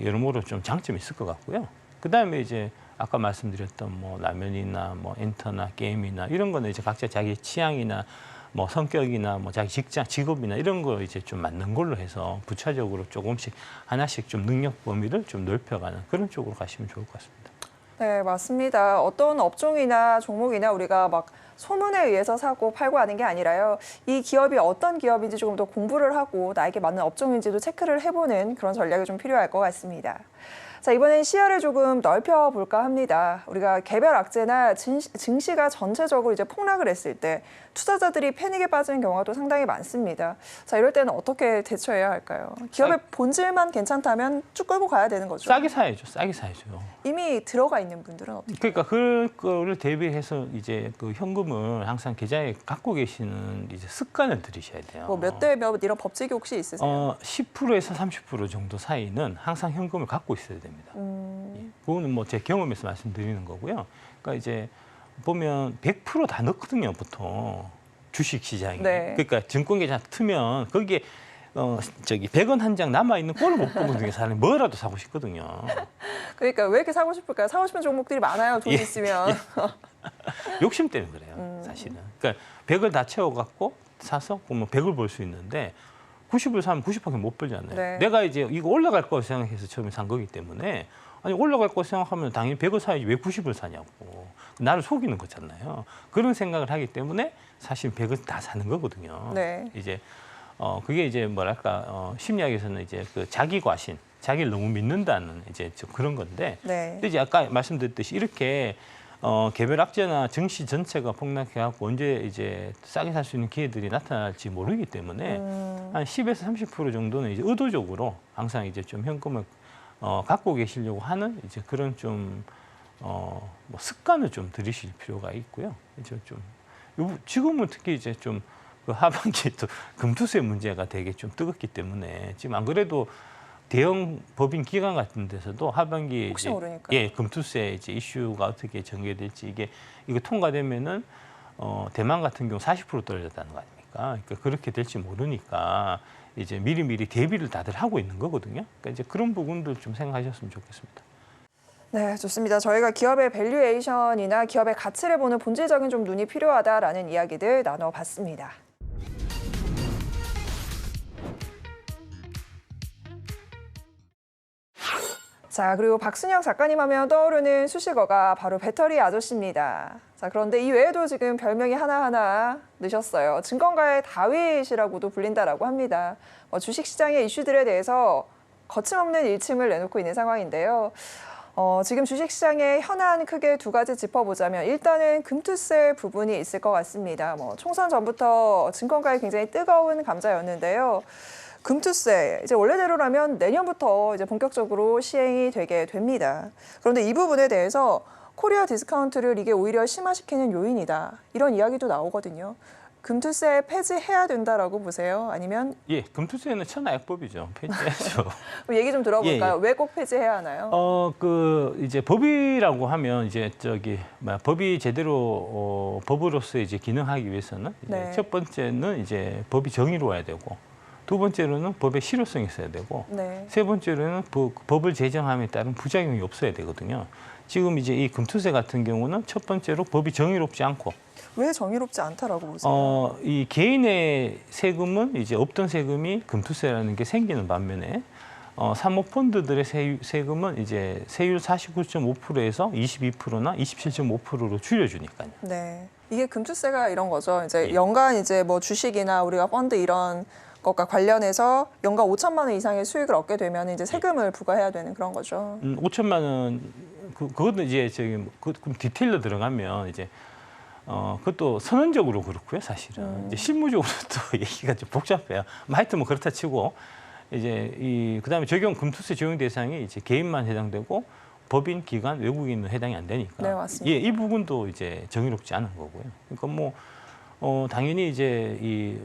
여러모로 좀 장점이 있을 것 같고요. 그 다음에 이제 아까 말씀드렸던 뭐 라면이나 뭐 엔터나 게임이나 이런 거는 이제 각자 자기 취향이나 뭐 성격이나 뭐 자기 직장, 직업이나 이런 거 이제 좀 맞는 걸로 해서 부차적으로 조금씩 하나씩 좀 능력 범위를 좀 넓혀가는 그런 쪽으로 가시면 좋을 것 같습니다. 네, 맞습니다. 어떤 업종이나 종목이나 우리가 막 소문에 의해서 사고 팔고 하는 게 아니라요. 이 기업이 어떤 기업인지 조금 더 공부를 하고 나에게 맞는 업종인지도 체크를 해보는 그런 전략이 좀 필요할 것 같습니다. 자, 이번엔 시야를 조금 넓혀볼까 합니다. 우리가 개별 악재나 증시가 전체적으로 이제 폭락을 했을 때 투자자들이 패닉에 빠지는 경우가 또 상당히 많습니다. 자, 이럴 때는 어떻게 대처해야 할까요? 기업의 본질만 괜찮다면 쭉 끌고 가야 되는 거죠. 싸게 사야죠. 싸게 사야죠. 이미 들어가 있는 분들은 어떻게? 그러니까 그거를 대비해서 이제 그 현금을 항상 계좌에 갖고 계시는 이제 습관을 들이셔야 돼요. 뭐 몇 대 몇 이런 법칙이 혹시 있으세요? 10%에서 30% 정도 사이는 항상 현금을 갖고 있어야 됩니다. 예. 그거는 뭐 제 경험에서 말씀드리는 거고요. 그러니까 이제 보면 100% 다 넣거든요, 보통 주식 시장에. 네. 그러니까 증권 계좌 트면 거기에 100원 한 장 남아 있는 꼴을 못 보거든요. 사람이 뭐라도 사고 싶거든요. 그러니까 왜 이렇게 사고 싶을까요? 사고 싶은 종목들이 많아요. 돈 있으면. 욕심 때문에 그래요, 사실은. 그러니까 100을 다 채워갖고 사서 보면 100을 볼 수 있는데 90을 사면 90밖에 못 벌잖아요. 네. 내가 이제 이거 올라갈 거라고 생각해서 처음에 산 거기 때문에 아니 올라갈 거라고 생각하면 당연히 100을 사야지 왜 90을 사냐고. 나를 속이는 거잖아요. 그런 생각을 하기 때문에 사실 100을 다 사는 거거든요. 네. 이제 그게 이제 뭐랄까 심리학에서는 이제 그 자기 과신, 자기를 너무 믿는다는 이제 좀 그런 건데. 네. 근데 이제 아까 말씀드렸듯이 이렇게 개별 악재나 증시 전체가 폭락해갖고 언제 이제 싸게 살 수 있는 기회들이 나타날지 모르기 때문에 한 10에서 30% 정도는 이제 의도적으로 항상 이제 좀 현금을 갖고 계시려고 하는 이제 그런 좀 뭐 습관을 좀 들이실 필요가 있고요. 이제 좀 지금은 특히 이제 좀 그 하반기에 또 금투세 문제가 되게 좀 뜨겁기 때문에 지금 안 그래도 대형 법인 기관 같은 데서도 하반기에 혹시 이제 모르니까요. 금투세 이제 이슈가 어떻게 전개될지 이거 통과되면은 대만 같은 경우 40% 떨어졌다는 거 아닙니까? 그러니까 그렇게 될지 모르니까 이제 미리미리 대비를 다들 하고 있는 거거든요. 그러니까 이제 그런 부분들 좀 생각하셨으면 좋겠습니다. 네, 좋습니다. 저희가 기업의 밸류에이션이나 기업의 가치를 보는 본질적인 좀 눈이 필요하다라는 이야기들 나눠봤습니다. 자, 그리고 박순영 작가님 하면 떠오르는 수식어가 바로 배터리 아저씨입니다. 자, 그런데 이 외에도 지금 별명이 하나하나 넣으셨어요. 증권가의 다윗이라고도 불린다라고 합니다. 주식시장의 이슈들에 대해서 거침없는 일침을 내놓고 있는 상황인데요. 지금 주식시장의 현안 크게 두 가지 짚어보자면 일단은 금투세 부분이 있을 것 같습니다. 총선 전부터 증권가에 굉장히 뜨거운 감자였는데요. 금투세 이제 원래대로라면 내년부터 이제 본격적으로 시행이 되게 됩니다. 그런데 이 부분에 대해서 코리아 디스카운트를 이게 오히려 심화시키는 요인이다. 이런 이야기도 나오거든요. 금투세 폐지해야 된다라고 보세요? 아니면 금투세는 천하약법이죠. 폐지해야죠. 얘기 좀 들어볼까요? 왜 꼭 폐지해야 하나요? 이제 법이라고 하면 이제 법이 제대로 법으로서 이제 기능하기 위해서는 이제 첫 번째는 이제 법이 정의로워야 되고 두 번째로는 법의 실효성이 있어야 되고 세 번째로는 법을 제정함에 따른 부작용이 없어야 되거든요. 지금 이제 이 금투세 같은 경우는 첫 번째로 법이 정의롭지 않고 왜 정의롭지 않다라고 보세요? 이 개인의 세금은 이제 없던 세금이 금투세라는 게 생기는 반면에 사모펀드들의 세금은 이제 세율 49.5%에서 22%나 27.5%로 줄여주니까요. 네, 이게 금투세가 이런 거죠. 이제 연간 이제 뭐 주식이나 우리가 펀드 이런 것과 관련해서 연간 5천만 원 이상의 수익을 얻게 되면 이제 세금을 부과해야 되는 그런 거죠. 5천만 원 그것도 이제 그럼 디테일로 들어가면 이제 그것도 선언적으로 그렇고요, 사실은. 이제 실무적으로 또 얘기가 좀 복잡해요. 하여튼 뭐 그렇다 치고 이제 그다음에 금투세 적용 대상이 이제 개인만 해당되고 법인, 기관, 외국인은 해당이 안 되니까. 네, 맞습니다. 이 부분도 이제 정의롭지 않은 거고요. 그러니까 당연히 이제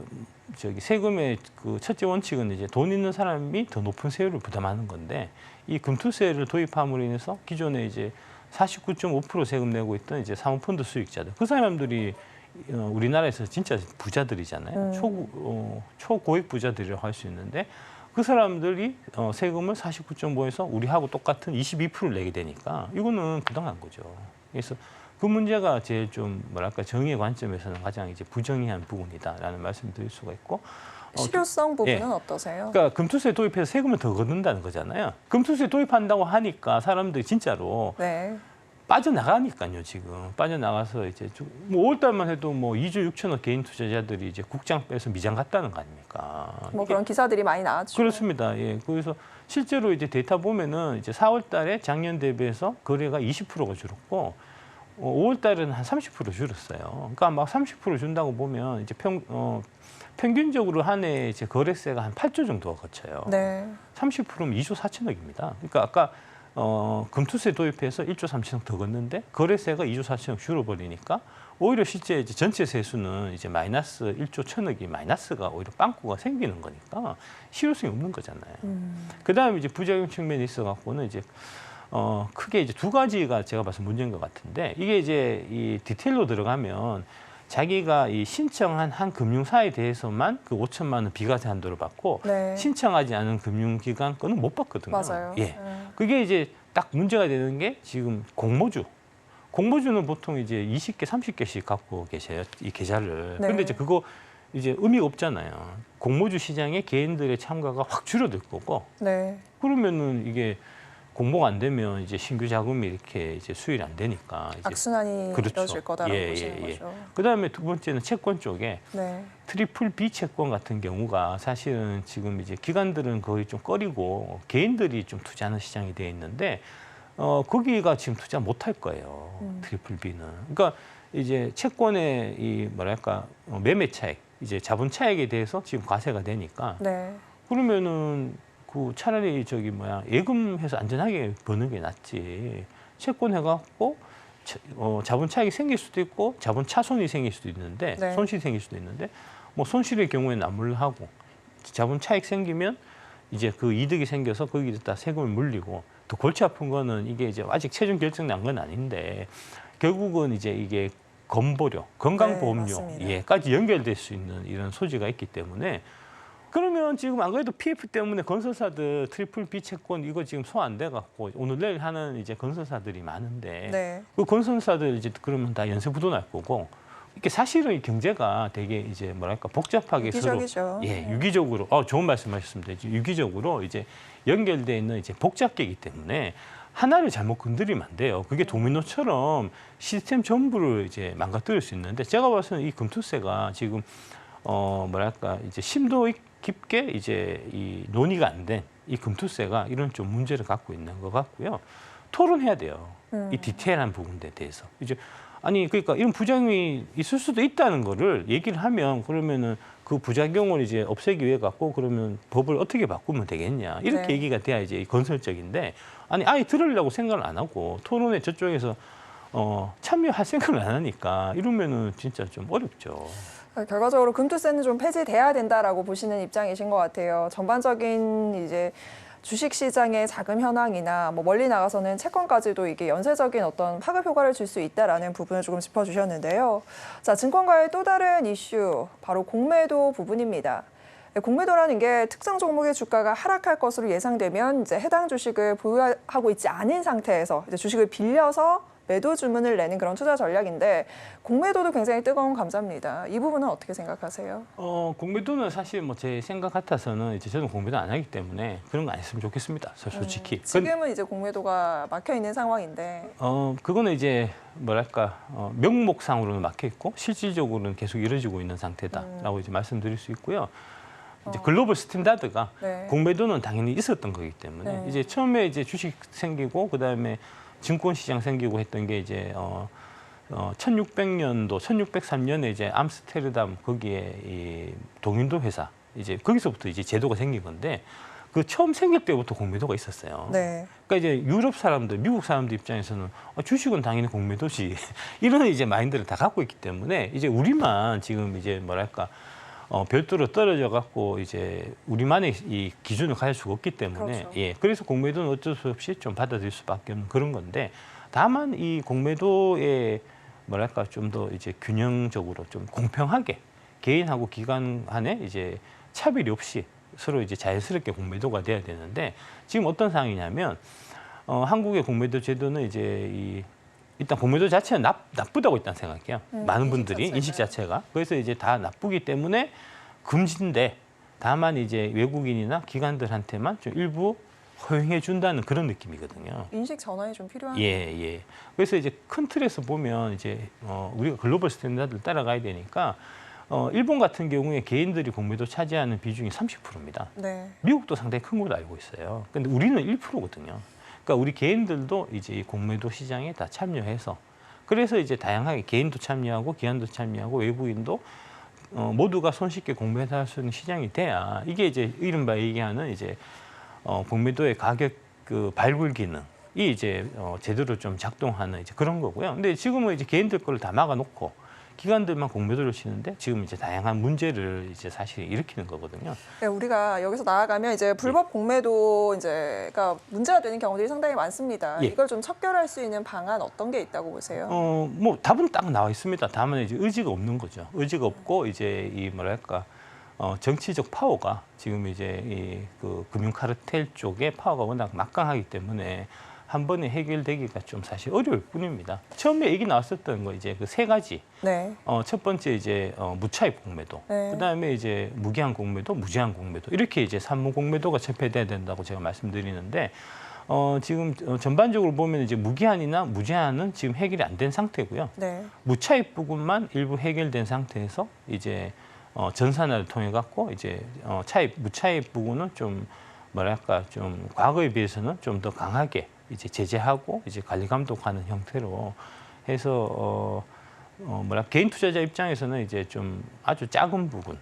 세금의 그 첫째 원칙은 이제 돈 있는 사람이 더 높은 세율을 부담하는 건데 이 금투세를 도입함으로 인해서 기존에 이제 49.5% 세금 내고 있던 이제 사모펀드 수익자들 그 사람들이 우리나라에서 진짜 부자들이잖아요. 초고액 부자들이라고 할 수 있는데 그 사람들이 세금을 49.5에서 우리하고 똑같은 22%를 내게 되니까 이거는 부당한 거죠. 그래서 그 문제가 제일 좀 뭐랄까 정의의 관점에서는 가장 이제 부정의한 부분이다라는 말씀을 드릴 수가 있고 실효성 부분은 어떠세요? 그러니까 금투세 도입해서 세금을 더 걷는다는 거잖아요. 금투세 도입한다고 하니까 사람들이 진짜로 빠져나가니까요. 지금 빠져나가서 이제 뭐 5월달만 해도 뭐 2조 6천억 개인 투자자들이 이제 국장 빼서 미장 갔다는 거 아닙니까? 그런 기사들이 많이 나왔죠. 그렇습니다. 예. 그래서 실제로 이제 데이터 보면은 이제 4월달에 작년 대비해서 거래가 20%가 줄었고 5월달에는 한 30% 줄었어요. 그러니까 막 30% 준다고 보면 이제 평균적으로 한 해 이제 거래세가 한 8조 정도가 거쳐요. 30%면 2조 4천억입니다. 그러니까 아까 금투세 도입해서 1조 3천억 더 걷는데 거래세가 2조 4천억 줄어버리니까 오히려 실제 이제 전체 세수는 이제 마이너스 1조 1천억이 마이너스가 오히려 빵꾸가 생기는 거니까 실효성이 없는 거잖아요. 그다음에 이제 부작용 측면이 있어 갖고는 이제 크게 이제 두 가지가 제가 봐서 문제인 것 같은데 이게 이제 이 디테일로 들어가면 자기가 이 신청한 한 금융사에 대해서만 그 5천만 원 비과세 한도를 받고 신청하지 않은 금융기관 거는 못 받거든요. 맞아요. 예. 그게 이제 딱 문제가 되는 게 지금 공모주는 보통 이제 20개, 30개씩 갖고 계셔요. 이 계좌를. 근데 이제 그거 이제 의미가 없잖아요. 공모주 시장에 개인들의 참가가 확 줄어들 거고 네. 그러면은 이게 공모가 안 되면 이제 신규 자금이 이렇게 이제 수율이 안 되니까 이제 악순환이 그렇죠. 이뤄질 거다라고 예, 보시는 예, 예. 거죠. 그다음에 두 번째는 채권 쪽에 네. 트리플 B 채권 같은 경우가 사실은 지금 이제 기관들은 거의 좀 꺼리고 개인들이 좀 투자하는 시장이 돼 있는데 거기가 지금 투자 못 할 거예요. 트리플 B는. 그러니까 이제 채권의 이 뭐랄까 매매 차익, 이제 자본 차익에 대해서 지금 과세가 되니까 네. 그러면은 그 차라리 저기 뭐야 예금해서 안전하게 버는 게 낫지. 채권 해갖고 자본 차익이 생길 수도 있고 자본 차손이 생길 수도 있는데 네. 손실이 생길 수도 있는데 뭐 손실의 경우에는 납물하고 자본 차익 생기면 이제 그 이득이 생겨서 거기에다 세금을 물리고 또 골치 아픈 거는 이게 이제 아직 최종 결정 난 건 아닌데 결국은 이제 이게 건보료, 건강보험료 맞습니다. 예까지 연결될 수 있는 이런 소지가 있기 때문에 그러면 지금 안 그래도 PF 때문에 건설사들 트리플 B 채권 이거 지금 소 안 돼 갖고 오늘 내일 하는 이제 건설사들이 많은데 네. 그 건설사들 이제 그러면 다 연쇄부도 날 거고 이게 사실은 이 경제가 되게 이제 뭐랄까 복잡하게 유기적이죠. 서로 유기적으로 좋은 말씀하셨습니다. 이제 유기적으로 이제 연결돼 있는 이제 복잡계이기 때문에 하나를 잘못 건드리면 안 돼요. 그게 도미노처럼 시스템 전부를 이제 망가뜨릴 수 있는데 제가 봐서는 이 금투세가 지금 뭐랄까 이제 심도 깊게 이제 이 논의가 안 된 이 금투세가 이런 좀 문제를 갖고 있는 것 같고요. 토론해야 돼요. 이 디테일한 부분에 대해서. 이제 아니 그러니까 이런 부작용이 있을 수도 있다는 거를 얘기를 하면 그러면은 그 부작용을 이제 없애기 위해 갖고 그러면 법을 어떻게 바꾸면 되겠냐 이렇게 네. 얘기가 돼야 이제 건설적인데 아니 아예 들으려고 생각을 안 하고 토론에 저쪽에서 참여할 생각을 안 하니까 이러면은 진짜 좀 어렵죠. 결과적으로 금투세는 좀 폐지돼야 된다라고 보시는 입장이신 것 같아요. 전반적인 이제 주식 시장의 자금 현황이나 뭐 멀리 나가서는 채권까지도 이게 연쇄적인 어떤 파급 효과를 줄 수 있다라는 부분을 조금 짚어주셨는데요. 자, 증권가의 또 다른 이슈 바로 공매도 부분입니다. 공매도라는 게 특정 종목의 주가가 하락할 것으로 예상되면 이제 해당 주식을 보유하고 있지 않은 상태에서 이제 주식을 빌려서 매도 주문을 내는 그런 투자 전략인데 공매도도 굉장히 뜨거운 감자입니다. 이 부분은 어떻게 생각하세요? 공매도는 사실 뭐 제 생각 같아서는 이제 저는 공매도 안 하기 때문에 그런 거 안 했으면 좋겠습니다. 솔직히. 지금은 이제 공매도가 막혀 있는 상황인데. 그거는 이제 뭐랄까 명목상으로는 막혀 있고 실질적으로는 계속 이루어지고 있는 상태다라고 이제 말씀드릴 수 있고요. 이제 글로벌 스탠다드가 네. 공매도는 당연히 있었던 거기 때문에 네. 이제 처음에 이제 주식 생기고 그다음에 증권 시장 생기고 했던 게 이제 1600년도 1603년에 이제 암스테르담 거기에 이 동인도 회사 이제 거기서부터 이제 제도가 생긴 건데 그 처음 생길 때부터 공매도가 있었어요. 네. 그러니까 이제 유럽 사람들, 미국 사람들 입장에서는 주식은 당연히 공매도지 이런 이제 마인드를 다 갖고 있기 때문에 이제 우리만 지금 이제 뭐랄까 별도로 떨어져 갖고 이제 우리만의 이 기준을 가질 수가 없기 때문에 그렇죠. 그래서 공매도는 어쩔 수 없이 좀 받아들일 수밖에 없는 그런 건데 다만 이 공매도에 뭐랄까 좀 더 이제 균형적으로 좀 공평하게 개인하고 기관 간에 이제 차별이 없이 서로 이제 자연스럽게 공매도가 돼야 되는데 지금 어떤 상황이냐면 한국의 공매도 제도는 이제 일단 공매도 자체는 나쁘다고 일단 생각해요. 많은 분들이 인식 자체가. 그래서 이제 다 나쁘기 때문에 금지인데 다만 이제 외국인이나 기관들한테만 좀 일부 허용해 준다는 그런 느낌이거든요. 인식 전환이 좀 필요한. 예. 그래서 이제 큰 틀에서 보면 이제 우리가 글로벌 스탠다드를 따라가야 되니까 일본 같은 경우에 개인들이 공매도 차지하는 비중이 30%입니다. 네. 미국도 상당히 큰 걸로 알고 있어요. 근데 우리는 1%거든요. 그러니까 우리 개인들도 이제 이 공매도 시장에 다 참여해서 그래서 이제 다양하게 개인도 참여하고 기관도 참여하고 외국인도 모두가 손쉽게 공매도할 수 있는 시장이 돼야 이게 이제 이른바 얘기하는 이제 공매도의 가격 그 발굴 기능이 이제 제대로 좀 작동하는 이제 그런 거고요. 근데 지금은 이제 개인들 거를 다 막아놓고 기관들만 공매도를 치는데 지금 이제 다양한 문제를 이제 사실 일으키는 거거든요. 네, 우리가 여기서 나아가면 이제 불법 공매도 이제가 문제가 되는 경우들이 상당히 많습니다. 예. 이걸 좀 척결할 수 있는 방안 어떤 게 있다고 보세요? 뭐 답은 딱 나와 있습니다. 다만 이제 의지가 없는 거죠. 의지가 없고 이제 이 뭐랄까 정치적 파워가 지금 이제 그 금융 카르텔 쪽의 파워가 워낙 막강하기 때문에 한 번에 해결되기가 좀 사실 어려울 뿐입니다. 처음에 얘기 나왔었던 거 이제 그 세 가지. 네. 첫 번째 이제 무차입 공매도, 네. 그다음에 이제 무기한 공매도, 무제한 공매도 이렇게 이제 산무 공매도가 철폐돼야 된다고 제가 말씀드리는데 지금 전반적으로 보면 이제 무기한이나 무제한은 지금 해결이 안 된 상태고요. 네. 무차입 부분만 일부 해결된 상태에서 이제 전산화를 통해 갖고 이제 무차입 부분은 좀 뭐랄까 좀 과거에 비해서는 좀 더 강하게 이제 제재하고 이제 관리 감독하는 형태로 해서 개인 투자자 입장에서는 이제 좀 아주 작은 부분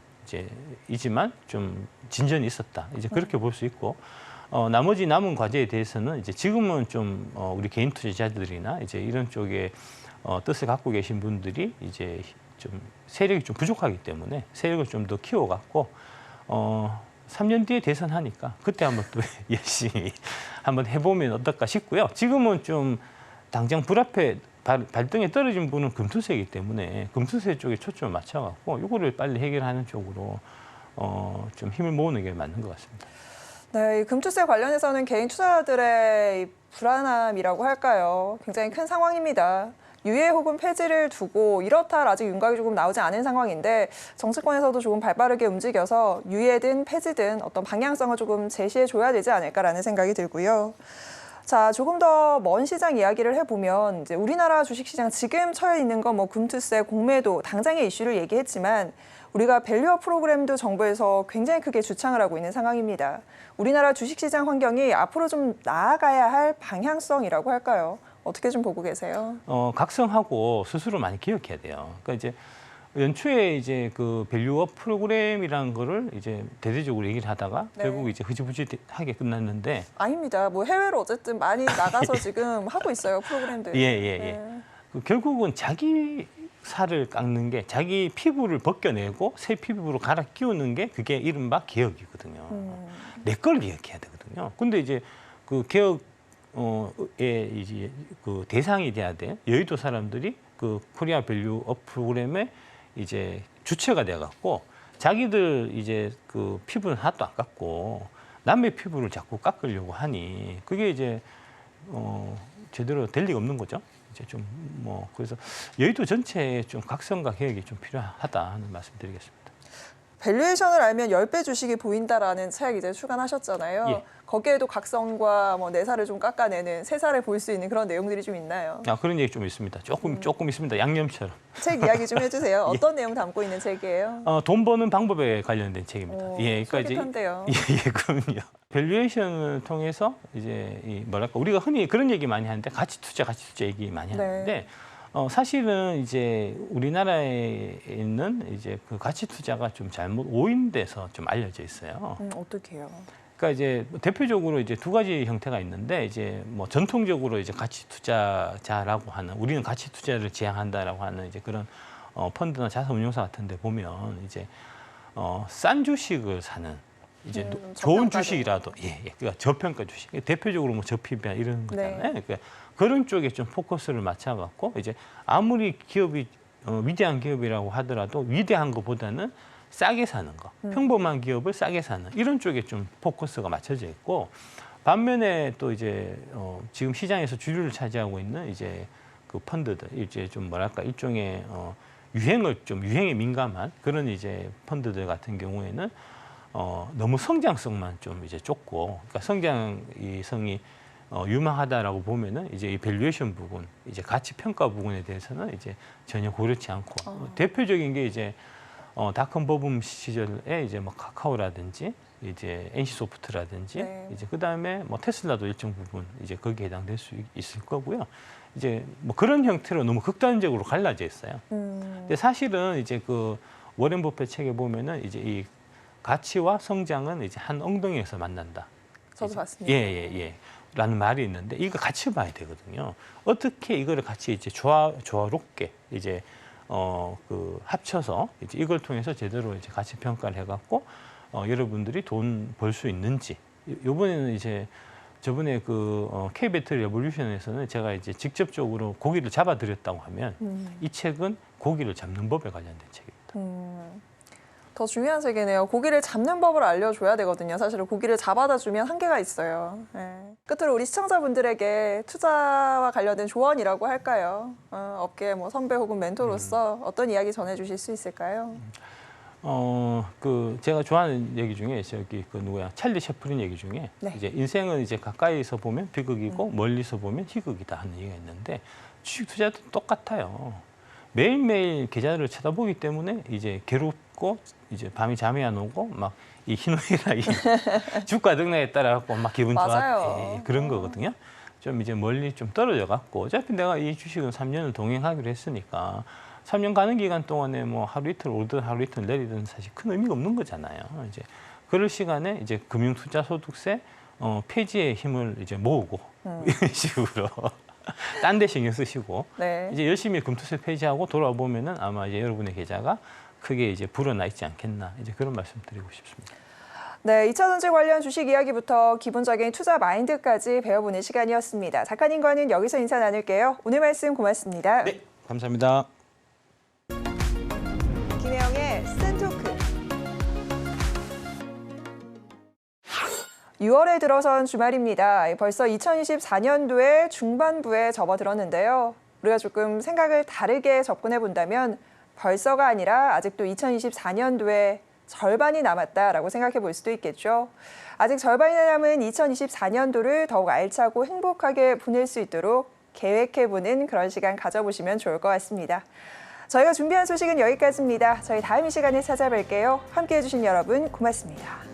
이지만 좀 진전이 있었다 이제 그렇게 볼 수 있고 나머지 남은 과제에 대해서는 이제 지금은 좀 우리 개인 투자자들이나 이제 이런 쪽에 뜻을 갖고 계신 분들이 이제 좀 세력이 좀 부족하기 때문에 세력을 좀 더 키워갖고 3년 뒤에 대선하니까 그때 한번 또 열심히 한번 해보면 어떨까 싶고요. 지금은 좀 당장 불 앞에 발등에 떨어진 분은 금투세이기 때문에 금투세 쪽에 초점을 맞춰갖고 이거를 빨리 해결하는 쪽으로 좀 힘을 모으는 게 맞는 것 같습니다. 네, 이 금투세 관련해서는 개인 투자자들의 이 불안함이라고 할까요? 굉장히 큰 상황입니다. 유예 혹은 폐지를 두고 이렇다 아직 윤곽이 조금 나오지 않은 상황인데 정치권에서도 조금 발빠르게 움직여서 유예든 폐지든 어떤 방향성을 조금 제시해 줘야 되지 않을까라는 생각이 들고요. 자, 조금 더 먼 시장 이야기를 해보면 이제 우리나라 주식시장 지금 처해 있는 건 뭐 금투세, 공매도 당장의 이슈를 얘기했지만 우리가 밸류업 프로그램도 정부에서 굉장히 크게 주창을 하고 있는 상황입니다. 우리나라 주식시장 환경이 앞으로 좀 나아가야 할 방향성이라고 할까요? 어떻게 좀 보고 계세요? 각성하고 스스로 많이 기억해야 돼요. 그러니까 이제 연초에 이제 그 밸류업 프로그램이라는 거를 이제 대대적으로 얘기를 하다가 네. 결국 이제 흐지부지하게 끝났는데 아닙니다. 뭐 해외로 어쨌든 많이 나가서 지금 하고 있어요, 프로그램들. 예. 네. 결국은 자기 살을 깎는 게 자기 피부를 벗겨내고 새 피부로 갈아 끼우는 게 그게 이른바 개혁이거든요. 내 걸 개혁해야 되거든요. 근데 이제 그 이제 그 대상이 돼야 돼. 여의도 사람들이 그 코리아 밸류업 프로그램의 이제 주체가 돼 갖고 자기들 이제 그 피부는 하나도 안 깎고 남의 피부를 자꾸 깎으려고 하니 그게 이제 제대로 될 리가 없는 거죠. 이제 좀 그래서 여의도 전체에 좀 각성과 개혁이 좀 필요하다는 말씀드리겠습니다. 밸류에이션을 알면 10배 주식이 보인다라는 책 이제 출간하셨잖아요. 예. 거기에도 각성과 뭐 내살을 좀 깎아내는 새살을 볼 수 있는 그런 내용들이 좀 있나요? 그런 얘기 좀 있습니다. 조금 있습니다. 양념처럼. 책 이야기 좀 해주세요. 어떤 내용 담고 있는 책이에요? 돈 버는 방법에 관련된 책입니다. 오, 그러니까 솔깃한데요. 그럼요. 밸류에이션을 통해서 이제 우리가 흔히 그런 얘기 많이 하는데 가치 투자 얘기 많이 하는데 네. 사실은 이제 우리나라에 있는 이제 그 가치 투자가 좀 잘못 오인돼서 좀 알려져 있어요. 어떻게 해요? 그러니까 이제 대표적으로 이제 두 가지 형태가 있는데 이제 전통적으로 이제 가치 투자자라고 하는 우리는 가치 투자를 지향한다라고 하는 이제 그런 펀드나 자산 운용사 같은데 보면 이제 싼 주식을 사는 이제 좋은 저평가죠. 주식이라도 그러니까 저평가 주식 대표적으로 뭐 저피비나 이런 거잖아요. 네. 그러니까 그런 쪽에 좀 포커스를 맞춰갖고 이제 아무리 기업이 위대한 기업이라고 하더라도 위대한 것보다는 싸게 사는 거, 평범한 기업을 싸게 사는 이런 쪽에 좀 포커스가 맞춰져 있고 반면에 또 이제 지금 시장에서 주류를 차지하고 있는 이제 그 펀드들 이제 좀 일종의 유행에 민감한 그런 이제 펀드들 같은 경우에는 너무 성장성만 좀 이제 좁고 그러니까 성장성이 유망하다라고 보면은 이제 이 밸류에이션 부분, 이제 가치 평가 부분에 대해서는 이제 전혀 고려치 않고 대표적인 게 이제 닷컴 버붐 시절에 이제 뭐 카카오라든지 이제 NC소프트라든지 네. 이제 그다음에 뭐 테슬라도 일정 부분 이제 거기에 해당될 수 있을 거고요. 이제 뭐 그런 형태로 너무 극단적으로 갈라져 있어요. 근데 사실은 이제 그 워렌 버핏 책에 보면은 이제 이 가치와 성장은 이제 한 엉덩이에서 만난다. 저도 봤습니다. 예. 라는 말이 있는데 이거 같이 봐야 되거든요. 어떻게 이거를 같이 이제 조화롭게 이제 그 합쳐서 이제 이걸 통해서 제대로 이제 가치 평가를 해갖고 여러분들이 돈 벌 수 있는지 이번에는 이제 저번에 그 K-배터리 레볼루션에서는 제가 이제 직접적으로 고기를 잡아드렸다고 하면 이 책은 고기를 잡는 법에 관련된 책입니다. 더 중요한 세계네요. 고기를 잡는 법을 알려줘야 되거든요. 사실은 고기를 잡아다 주면 한계가 있어요. 네. 끝으로 우리 시청자분들에게 투자와 관련된 조언이라고 할까요? 업계 뭐 선배 혹은 멘토로서 어떤 이야기 전해주실 수 있을까요? 제가 좋아하는 얘기 중에 찰리 채플린 얘기 중에 네. 이제 인생은 이제 가까이서 보면 비극이고 멀리서 보면 희극이다 하는 얘기가 있는데 주식 투자도 똑같아요. 매일매일 계좌를 쳐다보기 때문에 이제 괴롭고 이제 밤이 잠이 안 오고 막 이 희노애락 이 주가 등락에 따라 갖고 막 기분 맞아요. 좋았대 그런 거거든요. 좀 이제 멀리 좀 떨어져 갖고 어차피 내가 이 주식은 3년을 동행하기로 했으니까 3년 가는 기간 동안에 뭐 하루 이틀 오르든 하루 이틀 내리든 사실 큰 의미가 없는 거잖아요. 이제 그럴 시간에 이제 금융투자소득세 폐지의 힘을 이제 모으고 이런 식으로 딴 데 신경 쓰시고 네. 이제 열심히 금투세 폐지하고 돌아보면은 아마 이제 여러분의 계좌가 크게 이제 불어나 있지 않겠나 이제 그런 말씀 드리고 싶습니다. 네, 2차 전지 관련 주식 이야기부터 기본적인 투자 마인드까지 배워보는 시간이었습니다. 작가님과는 여기서 인사 나눌게요. 오늘 말씀 고맙습니다. 네, 감사합니다. 김혜영의 센토크. 6월에 들어선 주말입니다. 벌써 2024년도의 중반부에 접어들었는데요. 우리가 조금 생각을 다르게 접근해 본다면 벌써가 아니라 아직도 2024년도에 절반이 남았다라고 생각해 볼 수도 있겠죠. 아직 절반이 남은 2024년도를 더욱 알차고 행복하게 보낼 수 있도록 계획해보는 그런 시간 가져보시면 좋을 것 같습니다. 저희가 준비한 소식은 여기까지입니다. 저희 다음 이 시간에 찾아뵐게요. 함께해 주신 여러분 고맙습니다.